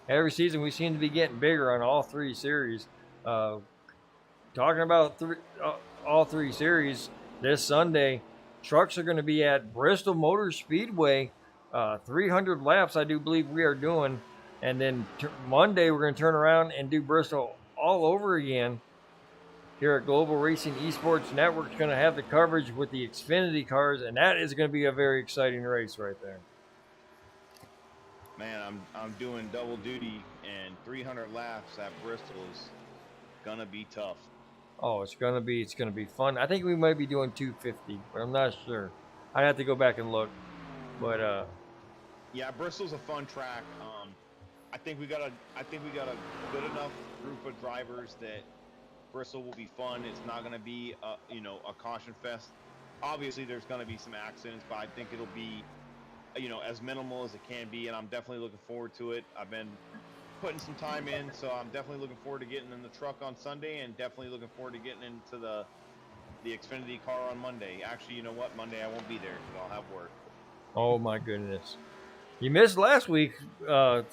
Every season we seem to be getting bigger on all three series. Talking about all three series, this Sunday, trucks are going to be at Bristol Motor Speedway. 300 laps, I do believe we are doing. And then Monday, we're going to turn around and do Bristol all over again. Here at Global Racing Esports Network is going to have the coverage with the Xfinity cars, and that is going to be a very exciting race right there. Man, I'm doing double duty, and 300 laps at Bristol is gonna be tough. Oh, it's gonna be fun. I think we might be doing 250, but I'm not sure. I'd have to go back and look. But yeah, Bristol's a fun track. I think we got a good enough group of drivers that Bristol will be fun. It's not gonna be a caution fest. Obviously, there's gonna be some accidents, but I think it'll be as minimal as it can be, and I'm definitely looking forward to it. I've been putting some time in, so I'm definitely looking forward to getting in the truck on Sunday, and definitely looking forward to getting into the Xfinity car on Monday. Actually, you know what? Monday I won't be there because I'll have work. Oh my goodness, you missed last week for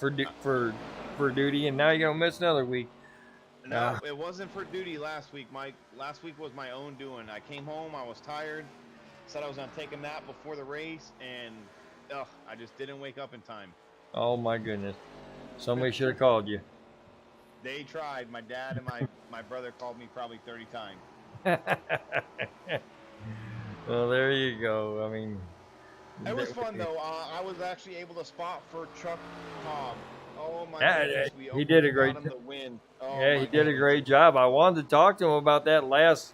duty, and now you're gonna miss another week. No, it wasn't for duty last week, Mike. Last week was my own doing. I came home, I was tired, said I was gonna take a nap before the race, and I just didn't wake up in time. Oh my goodness. Somebody should have called you. They tried. My dad and my brother called me probably 30 times. Well, there you go. I mean, it was fun though. I was actually able to spot for Chuck Cobb. Oh my goodness, he did a great job. He did a great job. I wanted to talk to him about that last,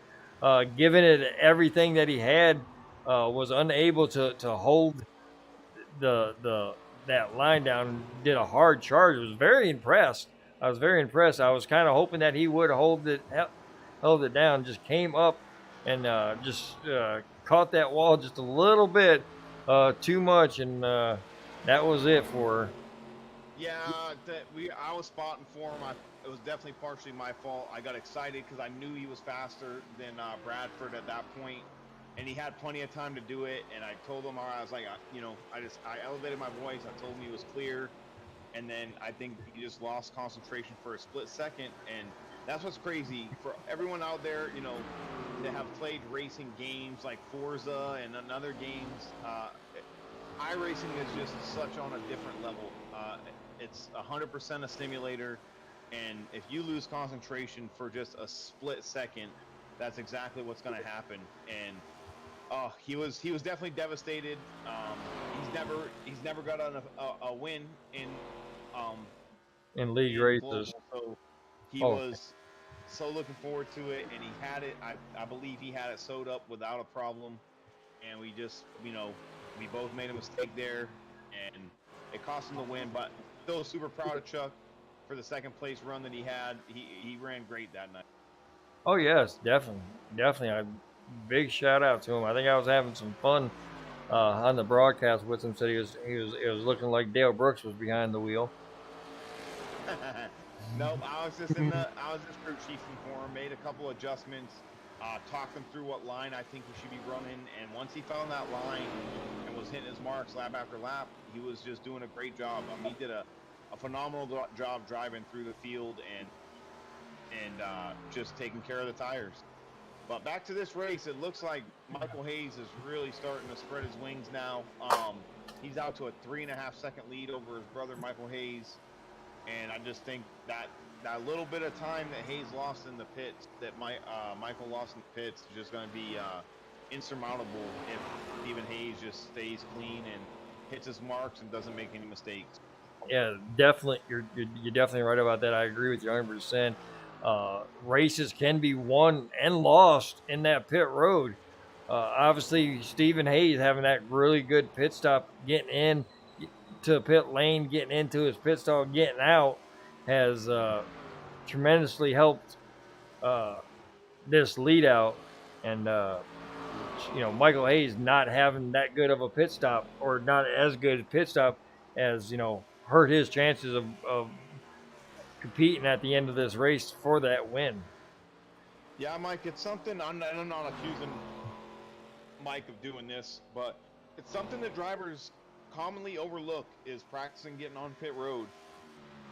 giving it everything that he had, was unable to hold that line down, did a hard charge. I was very impressed. I was kind of hoping that he would held it down, just came up and just caught that wall just a little bit too much, and that was it for her. Yeah, I was spotting for him. It was definitely partially my fault. I got excited because I knew he was faster than Bradford at that point, and he had plenty of time to do it. And I told him, I was like, I elevated my voice. I told him he was clear, and then I think he just lost concentration for a split second. And that's what's crazy for everyone out there, that have played racing games like Forza and other games. iRacing is just such on a different level. It's 100% a simulator, and if you lose concentration for just a split second, that's exactly what's going to happen. And he was definitely devastated. He's never got a win in league races. So he was so looking forward to it, and he had it. I believe he had it sewed up without a problem, and we just we both made a mistake there, and it cost him the win. But still super proud of Chuck for the second place run that he had. He ran great that night. Oh yes, definitely. A big shout out to him. I think I was having some fun on the broadcast with him. Said it was looking like Dale Brooks was behind the wheel. Nope, I was just crew chiefing for him. Made a couple adjustments. Talked him through what line I think he should be running, and once he found that line and was hitting his marks lap after lap, he was just doing a great job. He did a phenomenal job driving through the field and just taking care of the tires. But back to this race, it looks like Michael Hayes is really starting to spread his wings now. He's out to a 3.5 second lead over his brother Michael Hayes, and I just think that that little bit of time that Hayes lost in the pits, that Michael lost in the pits, is just going to be insurmountable if Stephen Hayes just stays clean and hits his marks and doesn't make any mistakes. Yeah, definitely. You're definitely right about that. I agree with you 100%. Races can be won and lost in that pit road. Obviously, Stephen Hayes having that really good pit stop, getting in to pit lane, getting into his pit stall, getting out, has tremendously helped this lead out. And Michael Hayes not having that good of a pit stop, or not as good a pit stop, as hurt his chances of competing at the end of this race for that win. Yeah, Mike, it's something, I'm not accusing Mike of doing this, but it's something that drivers commonly overlook, is practicing getting on pit road.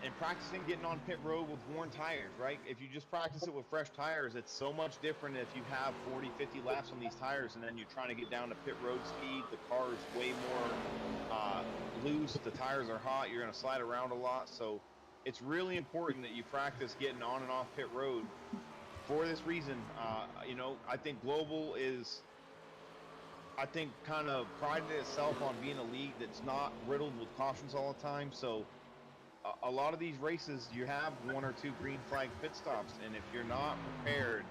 And practicing getting on pit road with worn tires, right? If you just practice it with fresh tires, it's so much different if you have 40, 50 laps on these tires and then you're trying to get down to pit road speed. The car is way more loose. The tires are hot. You're going to slide around a lot. So it's really important that you practice getting on and off pit road for this reason. I think Global is, kind of prided itself on being a league that's not riddled with cautions all the time. So a lot of these races, you have 1 or 2 green flag pit stops, and if you're not prepared,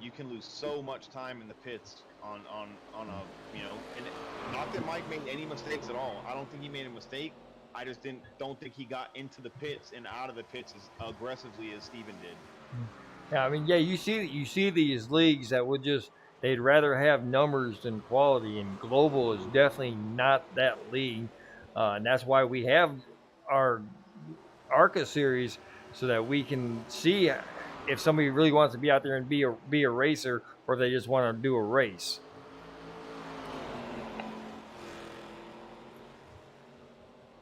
you can lose so much time in the pits on a, and not that Mike made any mistakes at all. I don't think he made a mistake. I just don't think he got into the pits and out of the pits as aggressively as Steven did. Yeah, I mean, yeah, you see these leagues that would they'd rather have numbers than quality, and Global is definitely not that league, and that's why we have our ARCA series, so that we can see if somebody really wants to be out there and be a racer, or if they just want to do a race.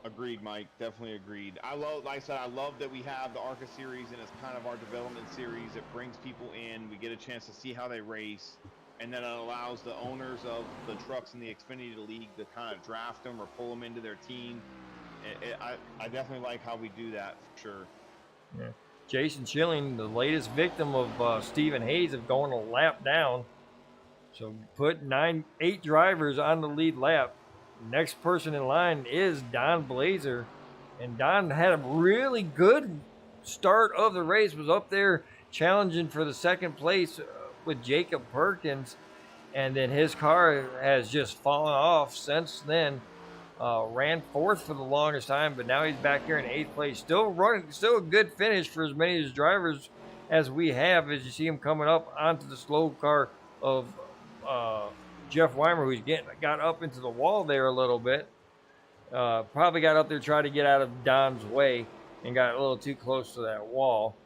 Agreed, Mike. Definitely agreed. I love that we have the ARCA series, and it's kind of our development series. It brings people in. We get a chance to see how they race, and then it allows the owners of the trucks in the Xfinity League to kind of draft them or pull them into their team. I definitely like how we do that, for sure. Yeah. Jason Schilling, the latest victim of Stephen Hayes, of going a lap down. So put 8 drivers on the lead lap. Next person in line is Don Blazer. And Don had a really good start of the race, was up there challenging for the second place with Jacob Perkins. And then his car has just fallen off since then. Ran 4th for the longest time, but now he's back here in 8th place. Still a good finish for as many of his drivers as we have, as you see him coming up onto the slow car of Jeff Weimer, who's got up into the wall there a little bit. Probably got up there trying to get out of Don's way and got a little too close to that wall.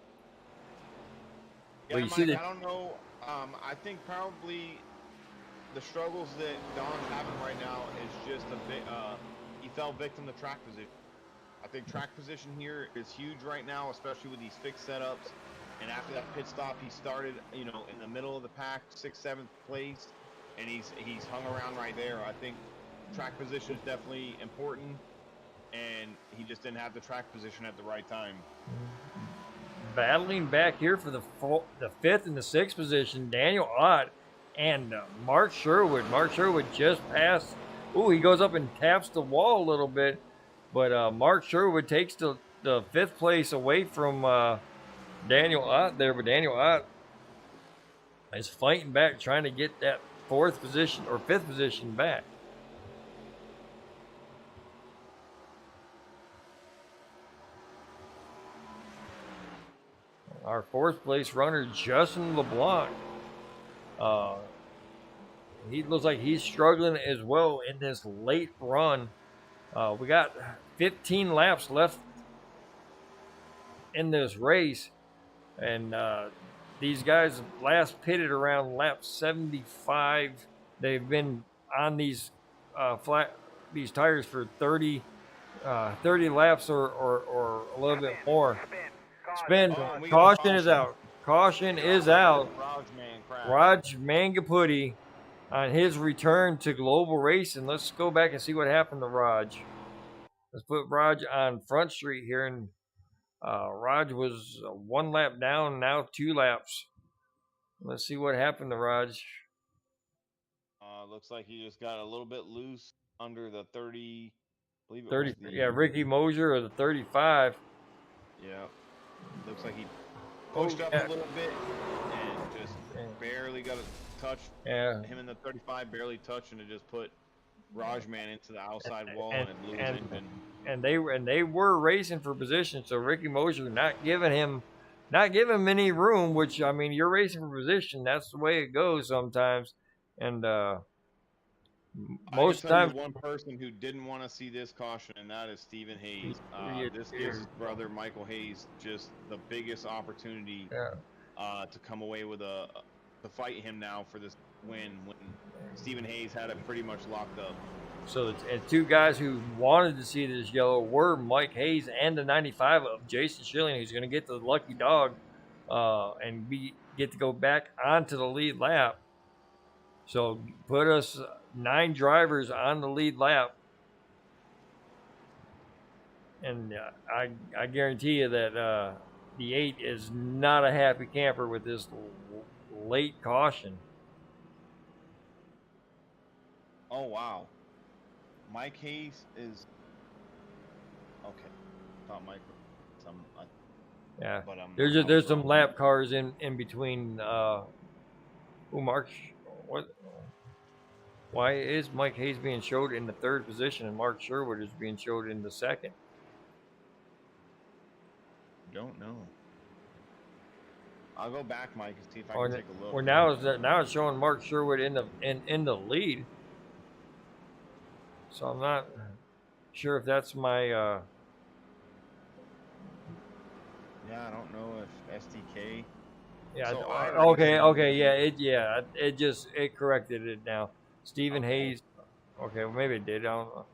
Yeah, Mike, I don't know. I think probably the struggles that Don's having right now is just a bit, he fell victim to track position. I think track position here is huge right now, especially with these fixed setups. And after that pit stop, he started, in the middle of the pack, 6th, 7th place, and he's hung around right there. I think track position is definitely important, and he just didn't have the track position at the right time. Battling back here for the 5th and the 6th position, Daniel Ott and Mark Sherwood. Mark Sherwood just passed. Ooh, he goes up and taps the wall a little bit. But Mark Sherwood takes the 5th place away from Daniel Ott there. But Daniel Ott is fighting back, trying to get that 4th position or 5th position back. Our 4th place runner, Justin LeBlanc. He looks like he's struggling as well in this late run. We got 15 laps left in this race, and these guys last pitted around lap 75. They've been on these these tires for 30 laps or a little bit more. Spin. Caution is out. Caution is out. Raj Mangaputti on his return to Global Racing. Let's go back and see what happened to Raj. Let's put Raj on Front Street here and Raj was 1 lap down, now 2 laps. Let's see what happened to Raj. Looks like he just got a little bit loose under the 30. I believe it 30, was the. yeah, Ricky Mosier or the 35. Yeah. Looks like he pushed up yeah. a little bit and just barely got a touch. Yeah. Him in the 35 barely touched, and it just put Rajman into the outside wall And- and it blew his engine. And they were racing for position, so Ricky Mosier not giving him any room. Which, I mean, you're racing for position. That's the way it goes sometimes. And most I can tell times, you one person who didn't want to see this caution, and that is Stephen Hayes. This gives his brother Michael Hayes just the biggest opportunity to come away with to fight him now for this win when Stephen Hayes had it pretty much locked up. So and 2 guys who wanted to see this yellow were Mike Hayes and the 95 of Jason Schilling, who's going to get the lucky dog and get to go back onto the lead lap. So put us 9 drivers on the lead lap. And I guarantee you that the 8 is not a happy camper with this late caution. Oh, wow. Mike Hayes is okay. Thought Mike. Yeah. But there's some lap cars in between. Why is Mike Hayes being showed in the 3rd position and Mark Sherwood is being showed in the 2nd? Don't know. I'll go back, Mike, and see if I can take a look. Well, now it's showing Mark Sherwood in the lead. So I'm not sure if that's my. Yeah, I don't know if SDK. Yeah. So okay. Yeah. It corrected it now. Stephen Hayes. Okay. Well, maybe it did. I don't know.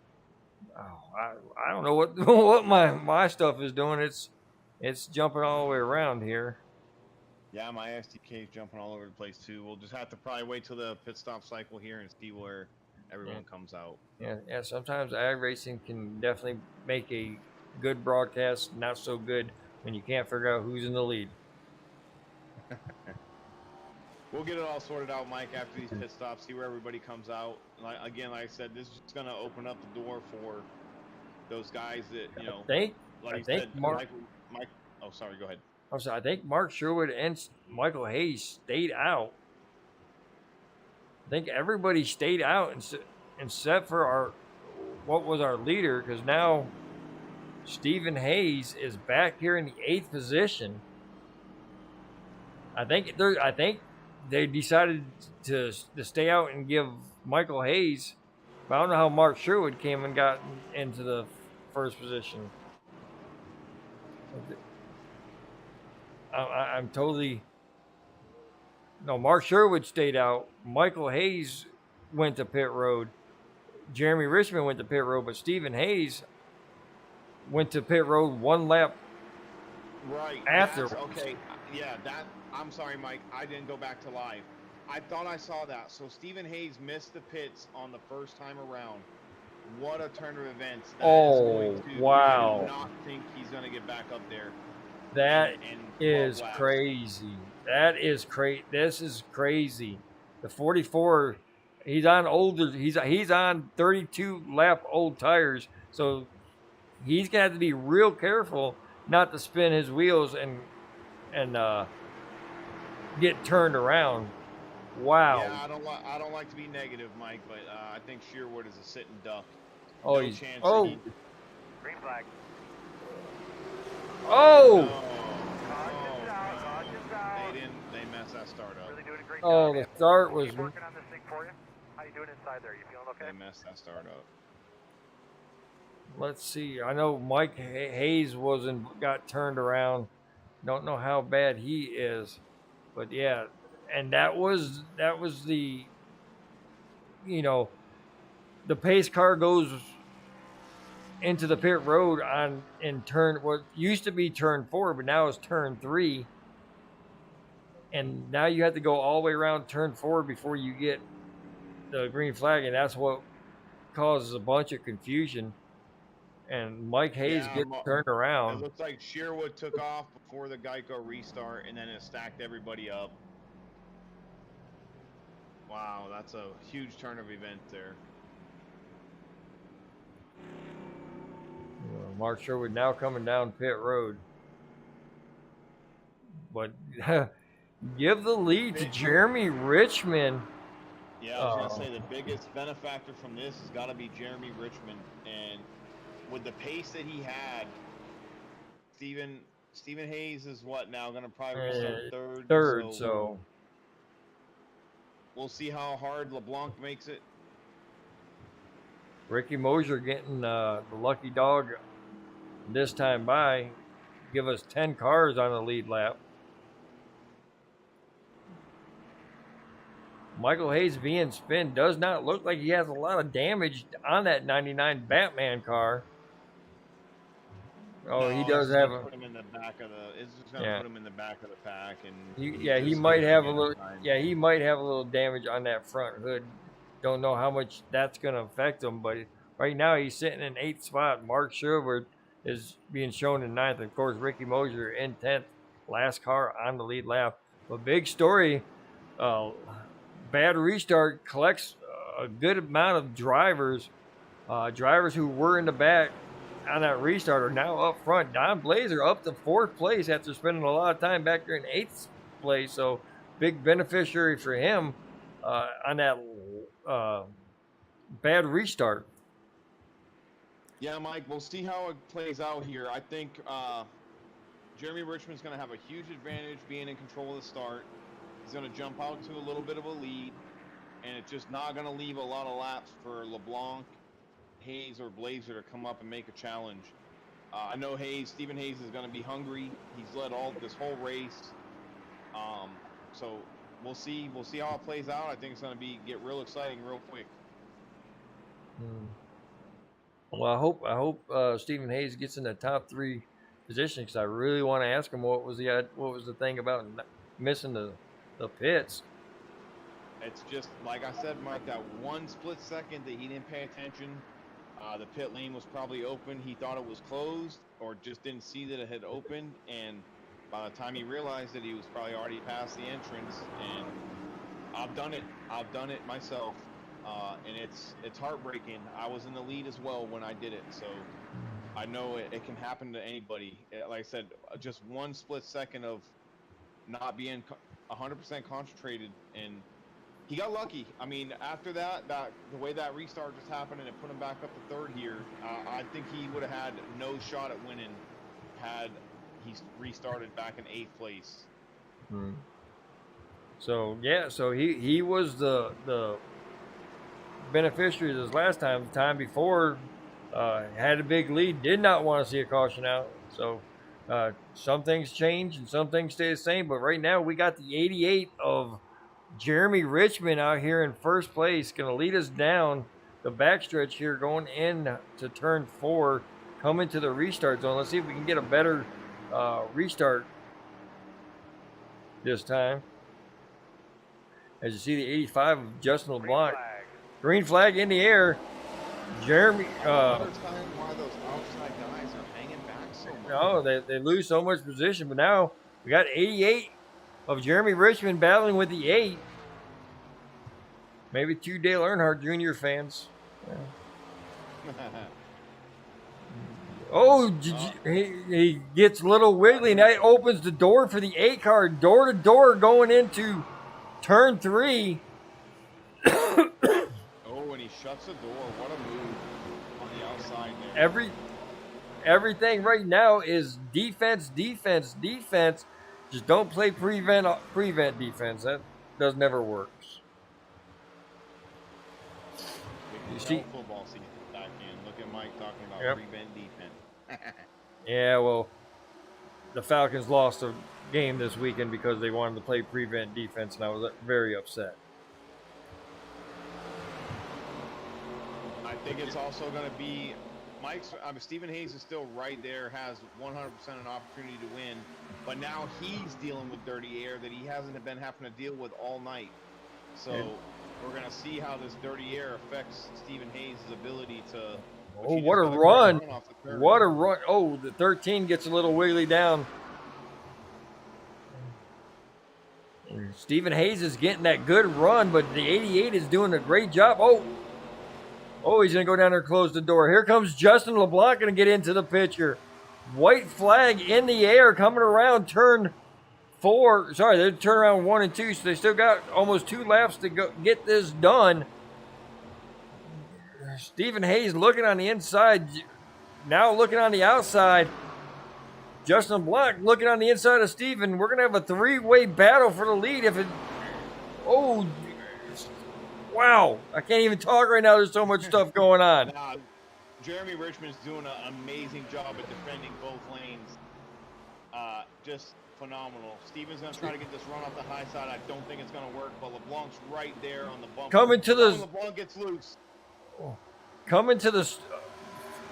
Oh, I don't know what my stuff is doing. It's jumping all the way around here. Yeah, my SDK is jumping all over the place too. We'll just have to probably wait till the pit stop cycle here and see where everyone comes out. Yeah. Sometimes iRacing can definitely make a good broadcast not so good when you can't figure out who's in the lead. We'll get it all sorted out, Mike, after these pit stops. See where everybody comes out. Like I said, this is going to open up the door for those guys that I think Mark. Oh, sorry. Go ahead. I'm sorry. I think Mark Sherwood and Michael Hayes stayed out. I think everybody stayed out except for what was our leader, because now Stephen Hayes is back here in the 8th position. I think they decided to stay out and give Michael Hayes. But I don't know how Mark Sherwood came and got into the 1st position. I'm totally. No, Mark Sherwood stayed out. Michael Hayes went to pit road. Jeremy Richmond went to pit road, but Stephen Hayes went to pit road 1 lap after. Okay, yeah, I'm sorry, Mike. I didn't go back to live. I thought I saw that. So Stephen Hayes missed the pits on the first time around. What a turn of events! Wow! I do not think he's going to get back up there. That is crazy. That is crazy. This is crazy. The 44, he's on older. He's on 32 lap old tires, so he's gonna have to be real careful not to spin his wheels and get turned around. Wow. Yeah, I don't like to be negative, Mike, but I think Sherwood is a sitting duck. Oh, no chance. Green flag. Oh! They messed that start up. Really doing a great job. The start was. Keep working on this thing for you. How you doing inside there? You feeling okay? They messed that start up. Let's see. I know Mike Hayes got turned around. Don't know how bad he is, but yeah, and that was the. The pace car goes into the pit road in turn what used to be turn 4, but now it's turn 3, and now you have to go all the way around turn 4 before you get the green flag, and that's what causes a bunch of confusion. and Mike Hayes Yeah, gets turned it around. looks like Sherwood took off before the Geico restart, and then it stacked everybody up. Wow, that's a huge turn of events there. Mark Sherwood now coming down pit road. But give the lead to Jeremy Richmond. Yeah, I was going to say the biggest benefactor from this has got to be Jeremy Richmond. And with the pace that he had, Stephen Hayes is what now going to probably restart third. Third, so we'll see how hard LeBlanc makes it. Ricky Mosier getting the lucky dog this time by. Give us 10 cars on the lead lap. Michael Hayes being spin does not look like he has a lot of damage on that 99 Batman car. Oh, no, he does have a. Put him in the back of the. It's just gonna put him in the back of the pack, and he might have a little. Yeah, he might have a little damage on that front hood. Don't know how much that's gonna affect him, but right now he's sitting in 8th spot. Mark Sherwood is being shown in 9th. Of course, Ricky Mosier in 10th, last car on the lead lap. But big story. Bad restart collects a good amount of drivers. Drivers who were in the back on that restart are now up front. Don Blazer up to 4th place after spending a lot of time back there in 8th place. So big beneficiary for him on that bad restart. Yeah, Mike, we'll see how it plays out here. I think Jeremy Richmond's going to have a huge advantage being in control of the start. He's going to jump out to a little bit of a lead, and it's just not going to leave a lot of laps for LeBlanc, Hayes, or Blazer to come up and make a challenge. I know Stephen Hayes is going to be hungry. He's led this whole race. So we'll see how it plays out. I think it's going to get real exciting real quick. Well, I hope Stephen Hayes gets in the top 3 position, because I really want to ask him what was the thing about missing the pits. It's just like I said, Mike, that one split second that he didn't pay attention. The pit lane was probably open. He thought it was closed, or just didn't see that it had opened. And by the time he realized it, he was probably already past the entrance. And I've done it myself. And it's heartbreaking. I was in the lead as well when I did it, so I know it can happen to anybody. Like I said, just one split second of not being 100% concentrated, and he got lucky. I mean, after that the way that restart just happened and it put him back up to 3rd here, I think he would have had no shot at winning had he restarted back in 8th place. So yeah, so he was the beneficiary of this last time. The time before, had a big lead, did not want to see a caution out. So some things change and some things stay the same. But right now we got the 88 of Jeremy Richmond out here in 1st place, going to lead us down the backstretch here, going in to turn 4, coming to the restart zone. Let's see if we can get a better restart this time. As you see, the 85 of Justin LeBlanc. Green flag in the air. Jeremy. Why those outside guys are hanging back so much? No, they lose so much position, but now we got 88 of Jeremy Richmond battling with the 8. Maybe 2 Dale Earnhardt Jr. fans. Yeah. Oh, he gets a little wiggly, and that opens the door for the 8 car, door to door, going into turn 3. And he shuts the door. What a move on the outside there. Everything right now is defense. Just don't play prevent defense. That never works. You see, football season back in. Look at Mike talking about prevent defense. Yeah, well, the Falcons lost a game this weekend because they wanted to play prevent defense, and I was very upset. I think it's also going to be Stephen Hayes is still right there, has 100% an opportunity to win, but now he's dealing with dirty air that he hasn't been having to deal with all night. So we're going to see how this dirty air affects Stephen Hayes' ability to But Oh, she what just a got great run. off the curve. What a run. Oh, the 13 gets a little wiggly down. And Stephen Hayes is getting that good run, but the 88 is doing a great job. Oh, he's going to go down there and close the door. Here comes Justin LeBlanc going to get into the picture. White flag in the air coming around turn 4. Sorry, they're turn around 1 and 2, so they still got almost 2 laps to go get this done. Stephen Hayes looking on the inside, now looking on the outside. Justin LeBlanc looking on the inside of Stephen. We're going to have a 3-way battle for the lead if it... Oh, wow. I can't even talk right now. There's so much stuff going on. Nah, Jeremy Richmond's doing an amazing job at defending both lanes. Just phenomenal. Steven's going to try to get this run off the high side. I don't think it's going to work, but LeBlanc's right there on the bumper. Coming to the... LeBlanc gets loose. Coming to the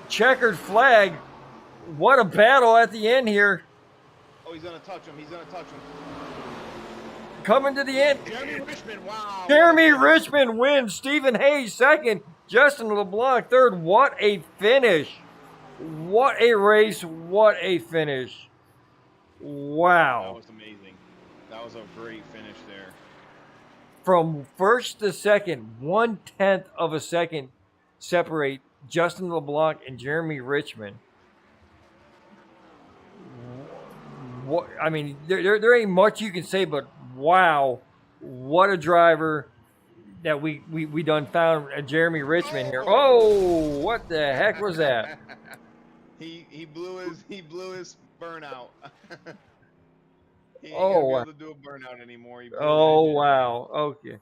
checkered flag. What a battle at the end here. Oh, he's going to touch him. He's going to touch him. Coming to the end. Jeremy Richmond, wow. Jeremy Richmond wins. Stephen Hayes second. Justin LeBlanc third. What a finish. What a race. What a finish. Wow. That was amazing. That was a great finish there. From first to second, 1/10 of a second separate Justin LeBlanc and Jeremy Richmond. What I mean, there ain't much you can say, but wow, what a driver that we done found Jeremy Richmond here. Oh, what the heck was that? he blew his burnout. He ain't Oh, gonna be able to do a burnout anymore. He blew his Oh engine. wow, okay.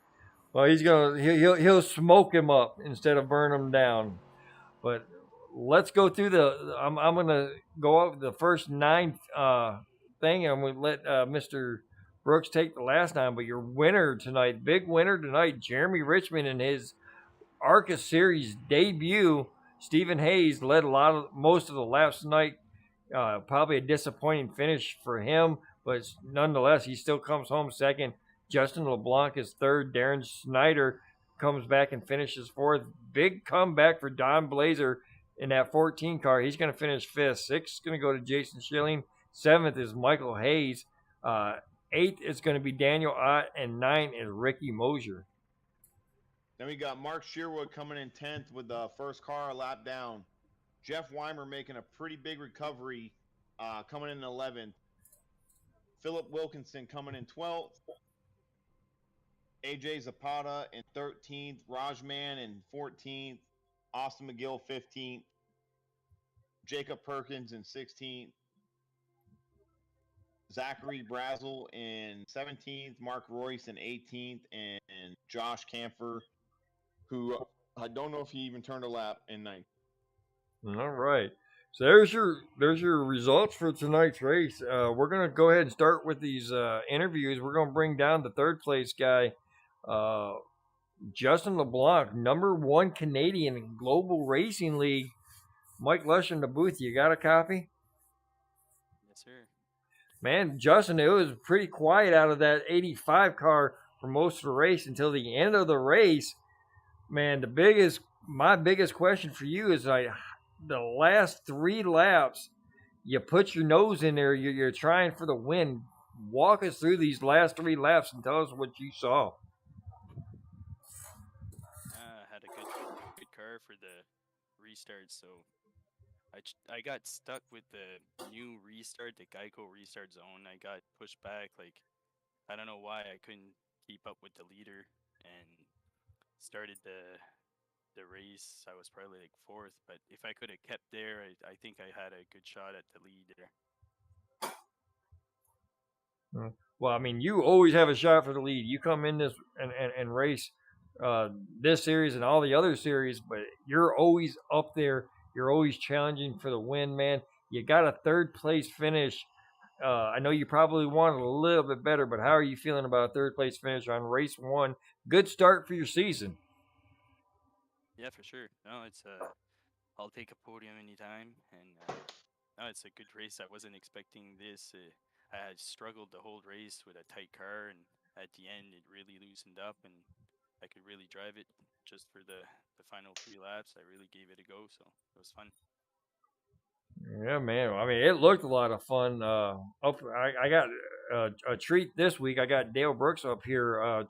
Well, he'll smoke him up instead of burn him down. But let's go through I'm gonna go over the first 9 thing, and we let Mr. Brooks take the last 9. But your winner tonight, big winner tonight, Jeremy Richmond in his ARCA Series debut. Stephen Hayes led most of the laps tonight. Probably a disappointing finish for him, but nonetheless, he still comes home second. Justin LeBlanc is third. Darren Snyder comes back and finishes fourth. Big comeback for Don Blazer in that 14 car. He's going to finish fifth. Sixth is going to go to Jason Schilling. Seventh is Michael Hayes. Eighth is going to be Daniel Ott, and 9 is Ricky Mosier. Then we got Mark Sherwood coming in 10th with the first car a lap down. Jeff Weimer making a pretty big recovery, coming in 11th. Philip Wilkinson coming in 12th. AJ Zapata in 13th. Rajman in 14th. Austin McGill 15th. Jacob Perkins in 16th. Zachary Brazel in 17th. Mark Royce in 18th. And Josh Camphor, who I don't know if he even turned a lap, in 9th. All right. So there's your results for tonight's race. We're gonna go ahead and start with these interviews. We're gonna bring down the third place guy, Justin LeBlanc, number 1 Canadian in Global Racing League. Mike Lusher in the booth. You got a copy? Yes, sir. Man, Justin, it was pretty quiet out of that 85 car for most of the race until the end of the race. Man, my biggest question for you is like, the last 3 laps, you put your nose in there, you're trying for the win. Walk us through these last 3 laps and tell us what you saw. I had a good car for the restart, so I got stuck with the new restart, the Geico restart zone. I got pushed back, like, I don't know why I couldn't keep up with the leader, and started the race. I was probably like 4th, but if I could have kept there, I think I had a good shot at the lead there. Well, I mean, you always have a shot for the lead. You come in this and race this series and all the other series, but you're always up there. You're always challenging for the win, man. You got a 3rd place finish. I know you probably wanted a little bit better, but how are you feeling about a 3rd place finish on race 1? Good start for your season. Yeah, for sure. No, it's I'll take a podium anytime, and no, it's a good race. I wasn't expecting this. I had struggled the whole race with a tight car, and at the end, it really loosened up, and I could really drive it just for the the final 3 laps. I really gave it a go, so it was fun. Yeah, man. I mean, it looked a lot of fun. I got a treat this week. I got Dale Brooks up here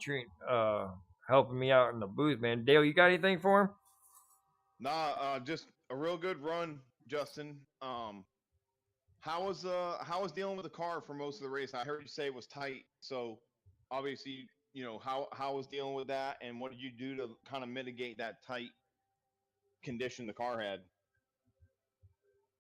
helping me out in the booth, man. Dale, you got anything for him? Nah, just a real good run, Justin. How was dealing with the car for most of the race? I heard you say it was tight, so obviously, how was dealing with that, and what did you do to kind of mitigate that tight condition the car had?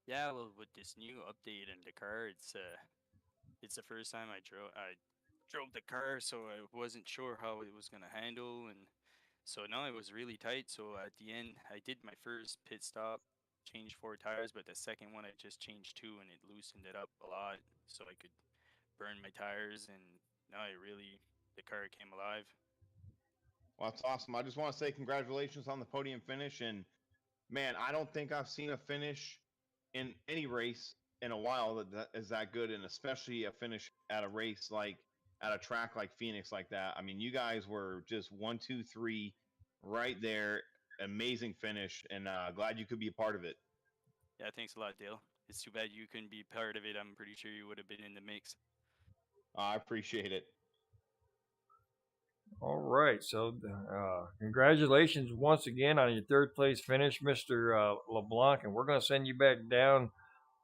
Yeah, well, with this new update in the car, it's the first time I drove the car, so I wasn't sure how it was gonna handle, and so now it was really tight. So at the end, I did my first pit stop, changed 4 tires, but the second one I just changed 2, and it loosened it up a lot, so I could burn my tires, and now the car came alive. Well, that's awesome. I just want to say congratulations on the podium finish, and man, I don't think I've seen a finish in any race in a while that is that good, and especially a finish at a race like at a track like Phoenix like that. I mean, you guys were just 1, 2, 3 right there. Amazing finish, and glad you could be a part of it. Yeah, thanks a lot, Dale. It's too bad you couldn't be part of it. I'm pretty sure you would have been in the mix. I appreciate it. All right. So, congratulations once again on your 3rd place finish, Mr. LeBlanc, and we're going to send you back down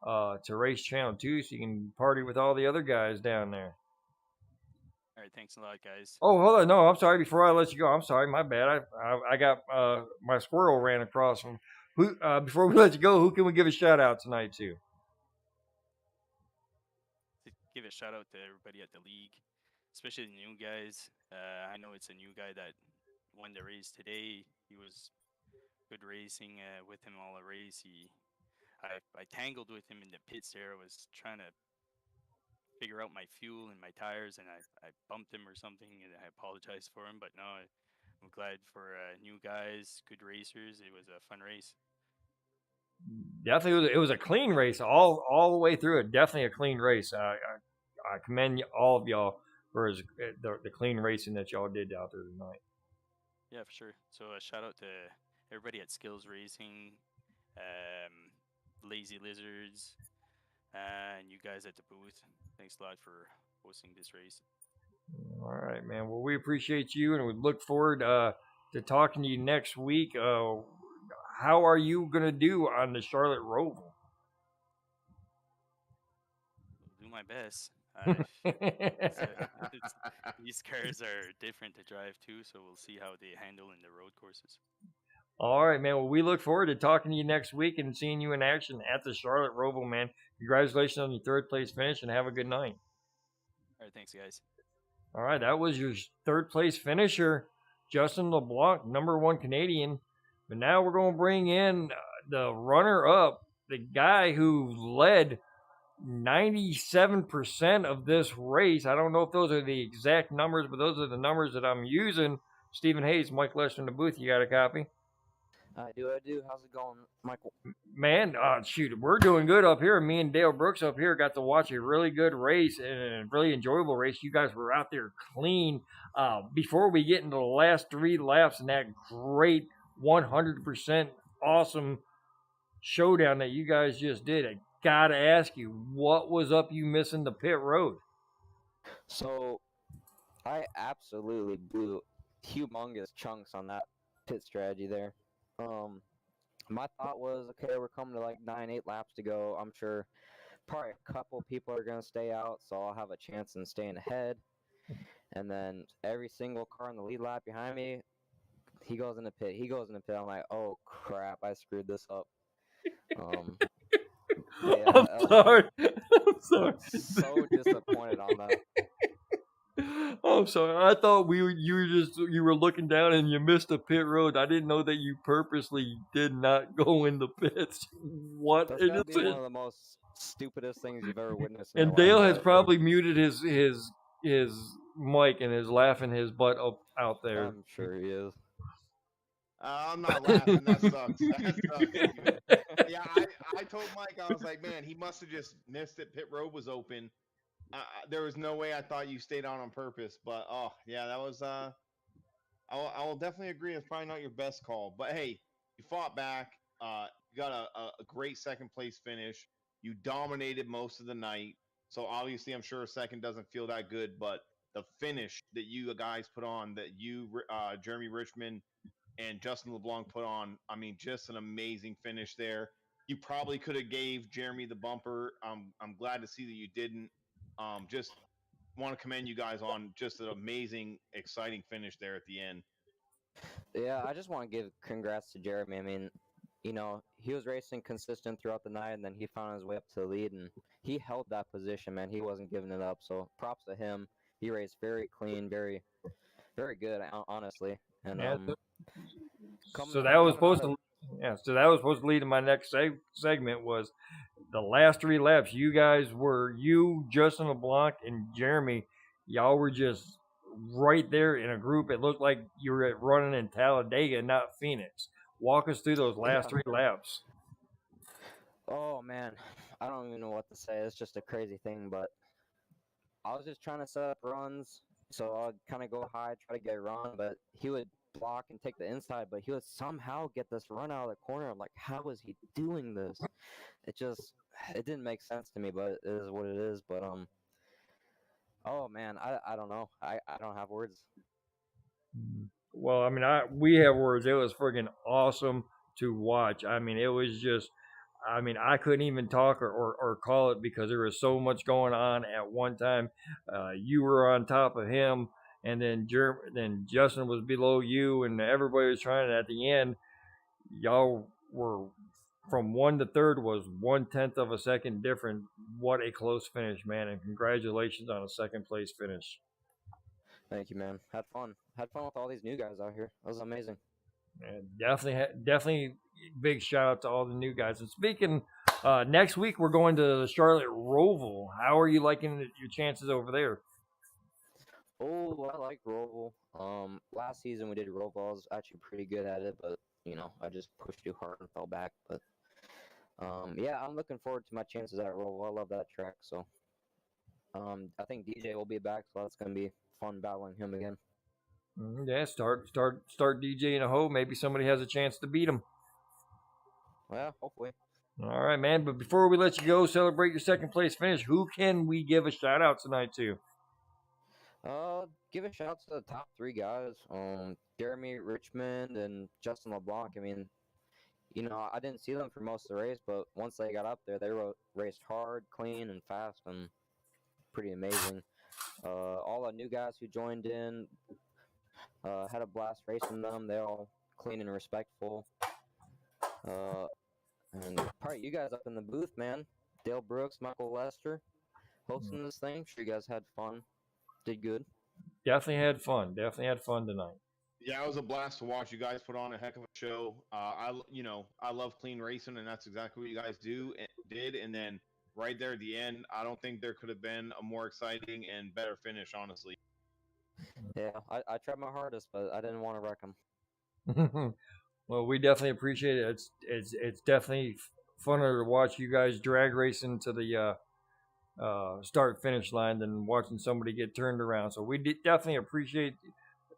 to Race Channel 2 so you can party with all the other guys down there. All right, thanks a lot, guys. Oh, hold on. No, I'm sorry. Before I let you go, I'm sorry. My bad. I got my squirrel ran across from. Before we let you go, who can we give a shout out tonight to? To give a shout out to everybody at the league, especially the new guys. I know it's a new guy that won the race today. He was good racing with him all the race. I tangled with him in the pits there. I was trying to figure out my fuel and my tires, and I bumped him or something, and I apologize for him. But no, I'm glad for new guys, good racers. It was a fun race. Definitely, it was a clean race all the way through. It definitely a clean race. I commend all of y'all for the clean racing that y'all did out there tonight. Yeah, for sure. So a shout out to everybody at Skills Racing, Lazy Lizards, and you guys at the booth. Thanks a lot for hosting this race. All right, man. Well, we appreciate you, and we look forward to talking to you next week. How are you going to do on the Charlotte Roval? I'll do my best. These cars are different to drive too, so we'll see how they handle in the road courses. All right, man. Well, we look forward to talking to you next week and seeing you in action at the Charlotte Roval, man. Congratulations on your 3rd place finish, and have a good night. All right, thanks, guys. All right, that was your 3rd place finisher, Justin LeBlanc, #1 Canadian. But now we're going to bring in the runner-up, the guy who led 97% of this race. I don't know if those are the exact numbers, but those are the numbers that I'm using. Stephen Hayes, Mike Lester in the booth. You got a copy? I do. How's it going, Michael? Man, shoot, we're doing good up here. Me and Dale Brooks up here got to watch a really good race and a really enjoyable race. You guys were out there clean. Before we get into the last 3 laps and that great 100% awesome showdown that you guys just did, I gotta ask you, what was up you missing the pit road? So, I absolutely blew humongous chunks on that pit strategy there. My thought was, okay, we're coming to like 9-8 laps to go. I'm sure probably a couple people are going to stay out, so I'll have a chance in staying ahead. And then every single car in the lead lap behind me, he goes in the pit. I'm like, oh crap, I screwed this up. Yeah, I'm sorry. I'm sorry. So disappointed on that. I'm sorry. I thought you were looking down and you missed a pit road. I didn't know that you purposely did not go in the pits. What That's is gotta be it? one of the most stupidest things you've ever witnessed. And Dale has probably muted his mic and is laughing his butt up out there. I'm sure he is. I'm not laughing. That sucks. That sucks. Yeah, I told Mike, I was like, man, he must have just missed it. Pit road was open. There was no way I thought you stayed on purpose. But, oh, yeah, that was I will definitely agree. It's probably not your best call, but hey, you fought back. You got a great second place finish. You dominated most of the night. So obviously, I'm sure a second doesn't feel that good, but the finish that you guys put on, that you, Jeremy Richmond and Justin LeBlanc put on, I mean, just an amazing finish there. You probably could have gave Jeremy the bumper. I'm glad to see that you didn't. Just want to commend you guys on just an amazing, exciting finish there at the end. Yeah, I just want to give congrats to Jeremy. I mean, you know, he was racing consistent throughout the night, and then he found his way up to the lead, and he held that position, man. He wasn't giving it up, so props to him. He raced very clean, very, very good, honestly. And Yeah, coming, so that was coming out supposed of, to. Yeah, so that was supposed to lead to my next segment was the last 3 laps. You guys were Justin LeBlanc, and Jeremy. Y'all were just right there in a group. It looked like you were running in Talladega, not Phoenix. Walk us through those last 3 laps. Oh man, I don't even know what to say. It's just a crazy thing, but I was just trying to set up runs, so I'd kind of go high, try to get a run, but he would block and take the inside, but he would somehow get this run out of the corner. I'm like, how is he doing this? It didn't make sense to me, but it is what it is. But oh man, I don't know. I don't have words. Well, I mean, we have words. It was freaking awesome to watch. I mean, it was just. I mean, I couldn't even talk or call it because there was so much going on at one time. You were on top of him, and then Justin was below you, and everybody was trying. At the end, y'all were from 1 to 3rd was 1/10 of a second different. What a close finish, man! And congratulations on a second place finish. Thank you, man. Had fun. Had fun with all these new guys out here. That was amazing. And definitely big shout out to all the new guys. And speaking, next week we're going to the Charlotte Roval. How are you liking your chances over there? Oh, I like Roval. Last season we did Roval. I was actually pretty good at it, but you know, I just pushed too hard and fell back. But yeah, I'm looking forward to my chances at Roval. I love that track. So I think DJ will be back, so that's gonna be fun battling him again. Yeah, start DJ in a hole. Maybe somebody has a chance to beat him. Well, hopefully. All right, man. But before we let you go, celebrate your second place finish. Who can we give a shout out tonight to? Give a shout out to the top 3 guys. Jeremy Richmond and Justin LeBlanc. I mean, you know, I didn't see them for most of the race, but once they got up there, they raced hard, clean, and fast, and pretty amazing. All the new guys who joined in. Had a blast racing them. They're all clean and respectful. And probably you guys up in the booth, man. Dale Brooks, Michael Lester, hosting this thing. Sure, you guys had fun. Did good. Definitely had fun. Definitely had fun tonight. Yeah, it was a blast to watch. You guys put on a heck of a show. I love clean racing, and that's exactly what you guys did. And then right there at the end, I don't think there could have been a more exciting and better finish, honestly. Yeah, I tried my hardest, but I didn't want to wreck them. Well, we definitely appreciate it. It's definitely funner to watch you guys drag racing to the start finish line than watching somebody get turned around. So we definitely appreciate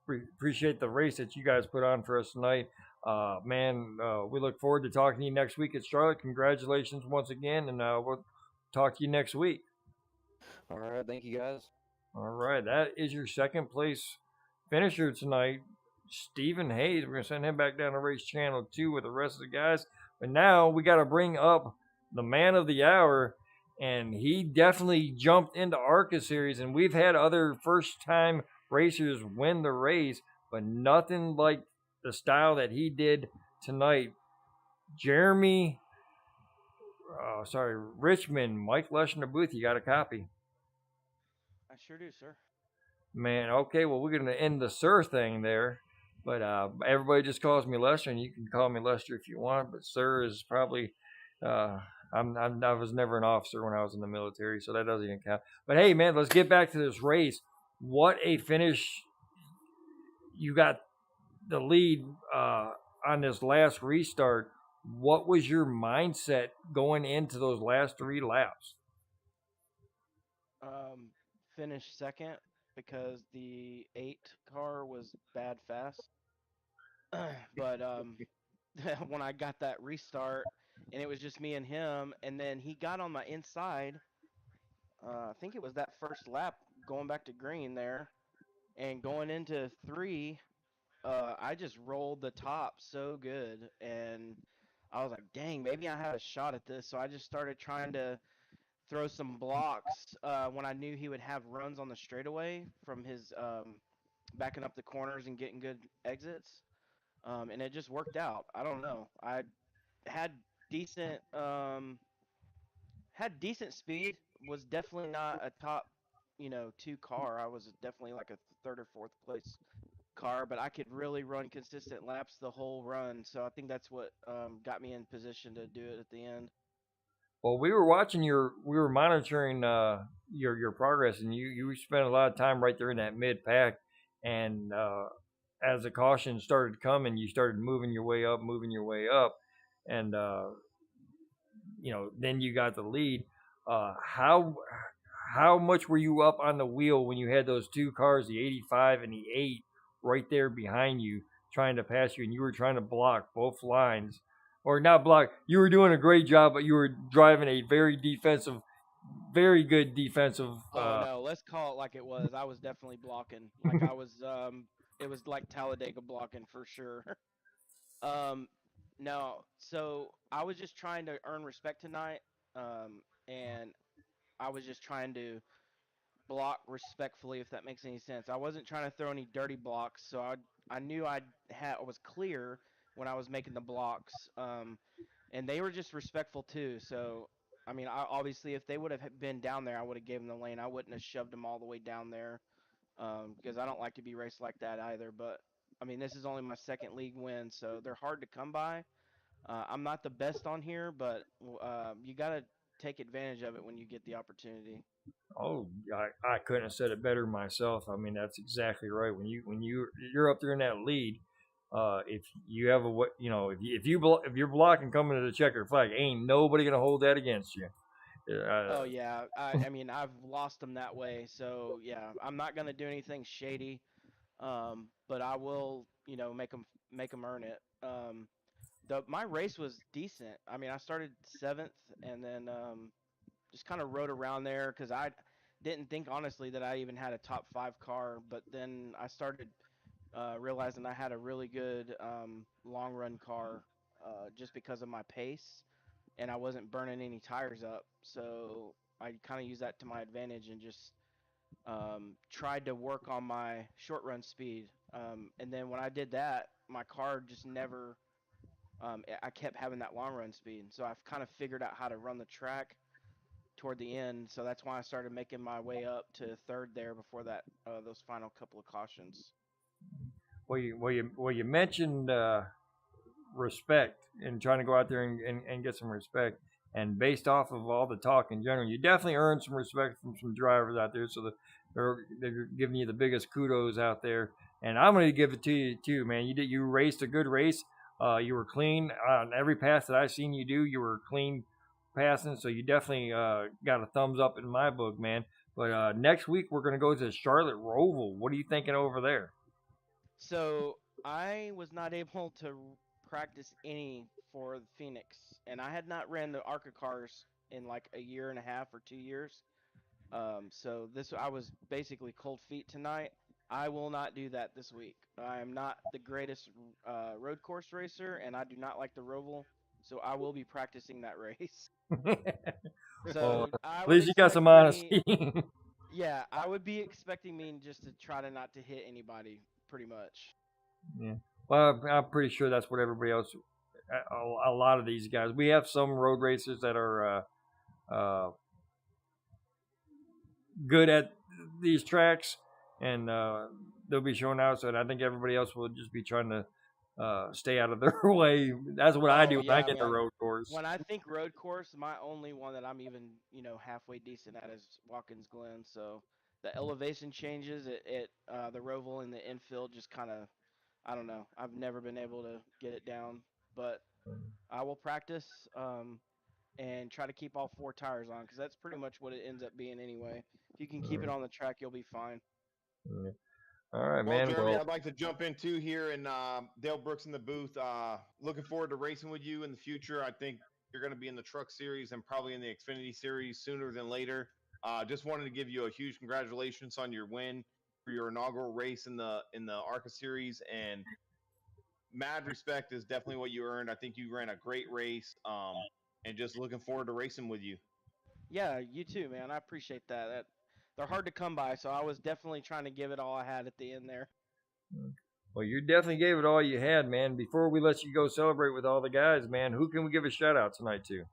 the race that you guys put on for us tonight. Man, we look forward to talking to you next week at Charlotte. Congratulations once again, and we'll talk to you next week. All right, thank you guys. All right, that is your second place finisher tonight, Stephen Hayes. We're going to send him back down to Race Channel 2 with the rest of the guys. But now we got to bring up the man of the hour, and he definitely jumped into ARCA Series, and we've had other first-time racers win the race, but nothing like the style that he did tonight. Richmond, Mike Lush in the booth. You got a copy? I sure do, sir. Man, okay, well, we're going to end the sir thing there. But everybody just calls me Lester, and you can call me Lester if you want. But sir is probably, I was never an officer when I was in the military, so that doesn't even count. But hey, man, let's get back to this race. What a finish. You got the lead on this last restart. What was your mindset going into those last 3 laps? Finished second because the 8 car was bad fast. But when I got that restart and it was just me and him, and then he got on my inside. I think it was that first lap going back to green there, and going into 3, I just rolled the top so good, and I was like, dang, maybe I have a shot at this. So I just started trying to throw some blocks when I knew he would have runs on the straightaway from his backing up the corners and getting good exits. And it just worked out. I don't know. I had decent decent speed. Was definitely not a top, 2 car. I was definitely like a third or fourth place car, but I could really run consistent laps the whole run. So I think that's what got me in position to do it at the end. Well, we were watching we were monitoring your progress, and you spent a lot of time right there in that mid pack, and as the caution started coming, you started moving your way up, and then you got the lead. How much were you up on the wheel when you had those two cars, the 85 and the 8, right there behind you, trying to pass you, and you were trying to block both lines, or not block? You were doing a great job, but you were driving a very good defensive. Oh no, let's call it like it was. I was definitely blocking. Like I was it was like Talladega blocking for sure. um no, so I was just trying to earn respect tonight. And I was just trying to block respectfully, if that makes any sense. I wasn't trying to throw any dirty blocks, so I knew I was clear when I was making the blocks. And they were just respectful too. So I mean, obviously, if they would have been down there, I would have given them the lane. I wouldn't have shoved them all the way down there, because I don't like to be raced like that either. But I mean, this is only my second league win, so they're hard to come by. I'm not the best on here, but you gotta take advantage of it when you get the opportunity. Oh, I couldn't have said it better myself. I mean, that's exactly right. You're up there in that lead, if you have if you're blocking coming to the checkered flag, ain't nobody gonna hold that against you. Oh Uh, yeah, I mean I've lost them that way, so yeah, I'm not gonna do anything shady, but I will, make them earn it. My race was decent. I mean, I started seventh, and then just kind of rode around there because I didn't think honestly that I even had a top 5 car, but then I started realizing I had a really good long run car, just because of my pace, and I wasn't burning any tires up. So I kind of used that to my advantage and just tried to work on my short run speed. And then when I did that, my car just never. I kept having that long run speed, so I've kind of figured out how to run the track toward the end. So that's why I started making my way up to third there before that those final couple of cautions. you mentioned respect and trying to go out there and get some respect. And based off of all the talk in general, you definitely earned some respect from some drivers out there. So they're giving you the biggest kudos out there. And I'm going to give it to you too, man. You raced a good race. You were clean on every pass that I've seen you do. You were clean passing, so you definitely got a thumbs up in my book, man. But next week we're going to go to Charlotte Roval. What are you thinking over there? So I was not able to practice any for Phoenix, and I had not ran the ARCA cars in like a year and a half or 2 years. So this I was basically cold feet tonight. I will not do that this week. I am not the greatest road course racer, and I do not like the Roval, so I will be practicing that race. Well, So I at would least you got expect some me, honesty. yeah, I would be expecting me just to try to not to hit anybody, pretty much. Yeah. Well, I'm pretty sure that's what everybody else. A lot of these guys. We have some road racers that are good at these tracks, and they'll be showing out. So I think everybody else will just be trying to stay out of their way. That's what I Oh do when I yeah, get the man. road course. When I think road course, my only one that I'm even, halfway decent at is Watkins Glen. So the elevation changes, the Roval and the infield just kind of, I don't know. I've never been able to get it down, but I will practice and try to keep all 4 tires on because that's pretty much what it ends up being anyway. If you can keep it on the track, you'll be fine. Yeah. All right, Well, man. Jeremy, Well, I'd like to jump in too here, and Dale Brooks in the booth. Looking forward to racing with you in the future. I think you're going to be in the Truck Series and probably in the Xfinity Series sooner than later. Just wanted to give you a huge congratulations on your win for your inaugural race in the ARCA Series, and mad respect is definitely what you earned. I think you ran a great race, and just looking forward to racing with you. Yeah, you too, man. I appreciate that. They're hard to come by, so I was definitely trying to give it all I had at the end there. well, you definitely gave it all you had, man. Before we let you go celebrate with all the guys, man, who can we give a shout out tonight to?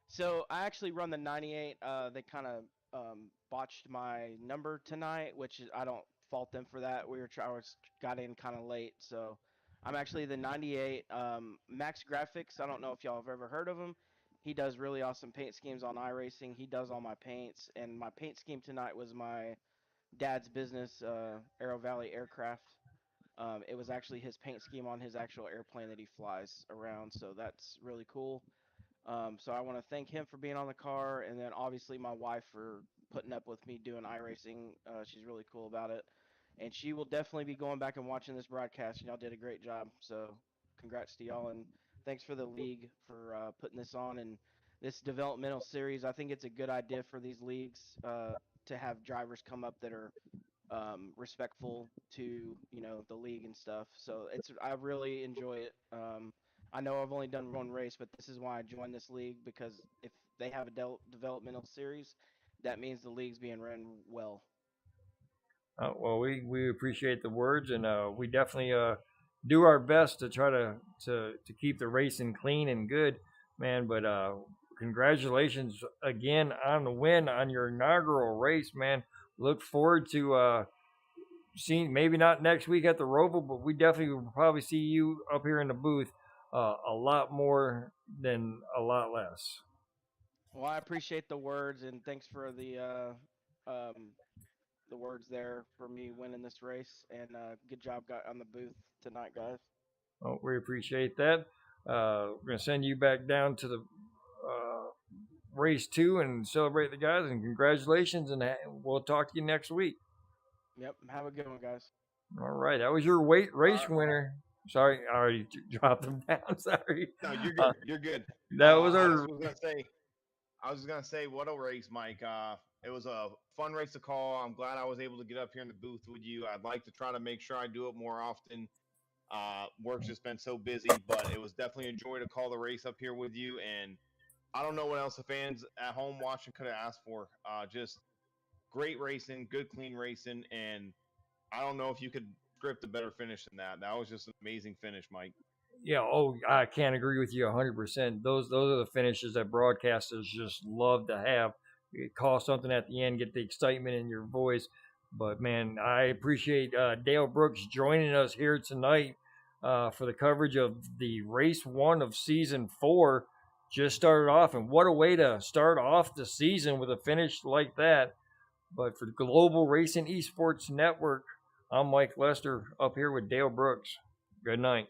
So I actually run the 98. They kind of botched my number tonight, which I don't fault them for that. Got in kind of late, so I'm actually the 98. Max Graphics. I don't know if y'all have ever heard of him. He does really awesome paint schemes on iRacing. He does all my paints, and my paint scheme tonight was my dad's business, Arrow Valley Aircraft. It was actually his paint scheme on his actual airplane that he flies around, so that's really cool. So I want to thank him for being on the car, and then obviously my wife for putting up with me doing iRacing. She's really cool about it, and she will definitely be going back and watching this broadcast. And y'all did a great job. So congrats to y'all, and thanks for the league for putting this on and this developmental series. I think it's a good idea for these leagues to have drivers come up that are respectful to the league and stuff. So I really enjoy it. I know I've only done one race, but this is why I joined this league, because if they have a developmental series, that means the league's being run well. Well, we appreciate the words, and we definitely do our best to try to keep the racing clean and good, man. But congratulations again on the win on your inaugural race, man. Look forward to seeing, maybe not next week at the Roval, but we definitely will probably see you up here in the booth a lot more than a lot less. Well, I appreciate the words, and thanks for the words there for me winning this race. And good job on the booth tonight, guys. Well, we appreciate that. We're gonna send you back down to the race 2 and celebrate the guys. And congratulations, and we'll talk to you next week. Yep, have a good one, guys. All right, that was your race winner. Sorry, I already dropped them down. Sorry. No, you're good. You're good. That was I our. was gonna say, what a race, Mike. It was a fun race to call. I'm glad I was able to get up here in the booth with you. I'd like to try to make sure I do it more often. Work's just been so busy, but it was definitely a joy to call the race up here with you. And I don't know what else the fans at home watching could have asked for. Just great racing, good, clean racing, and I don't know if you could script a better finish than that. That was just an amazing finish, Mike. Yeah, I can't agree with you 100%. Those are the finishes that broadcasters just love to have. You call something at the end, get the excitement in your voice. But man, I appreciate Dale Brooks joining us here tonight for the coverage of the race 1 of season 4. Just started off, and what a way to start off the season with a finish like that. But for Global Racing Esports Network, I'm Mike Lester up here with Dale Brooks. Good night.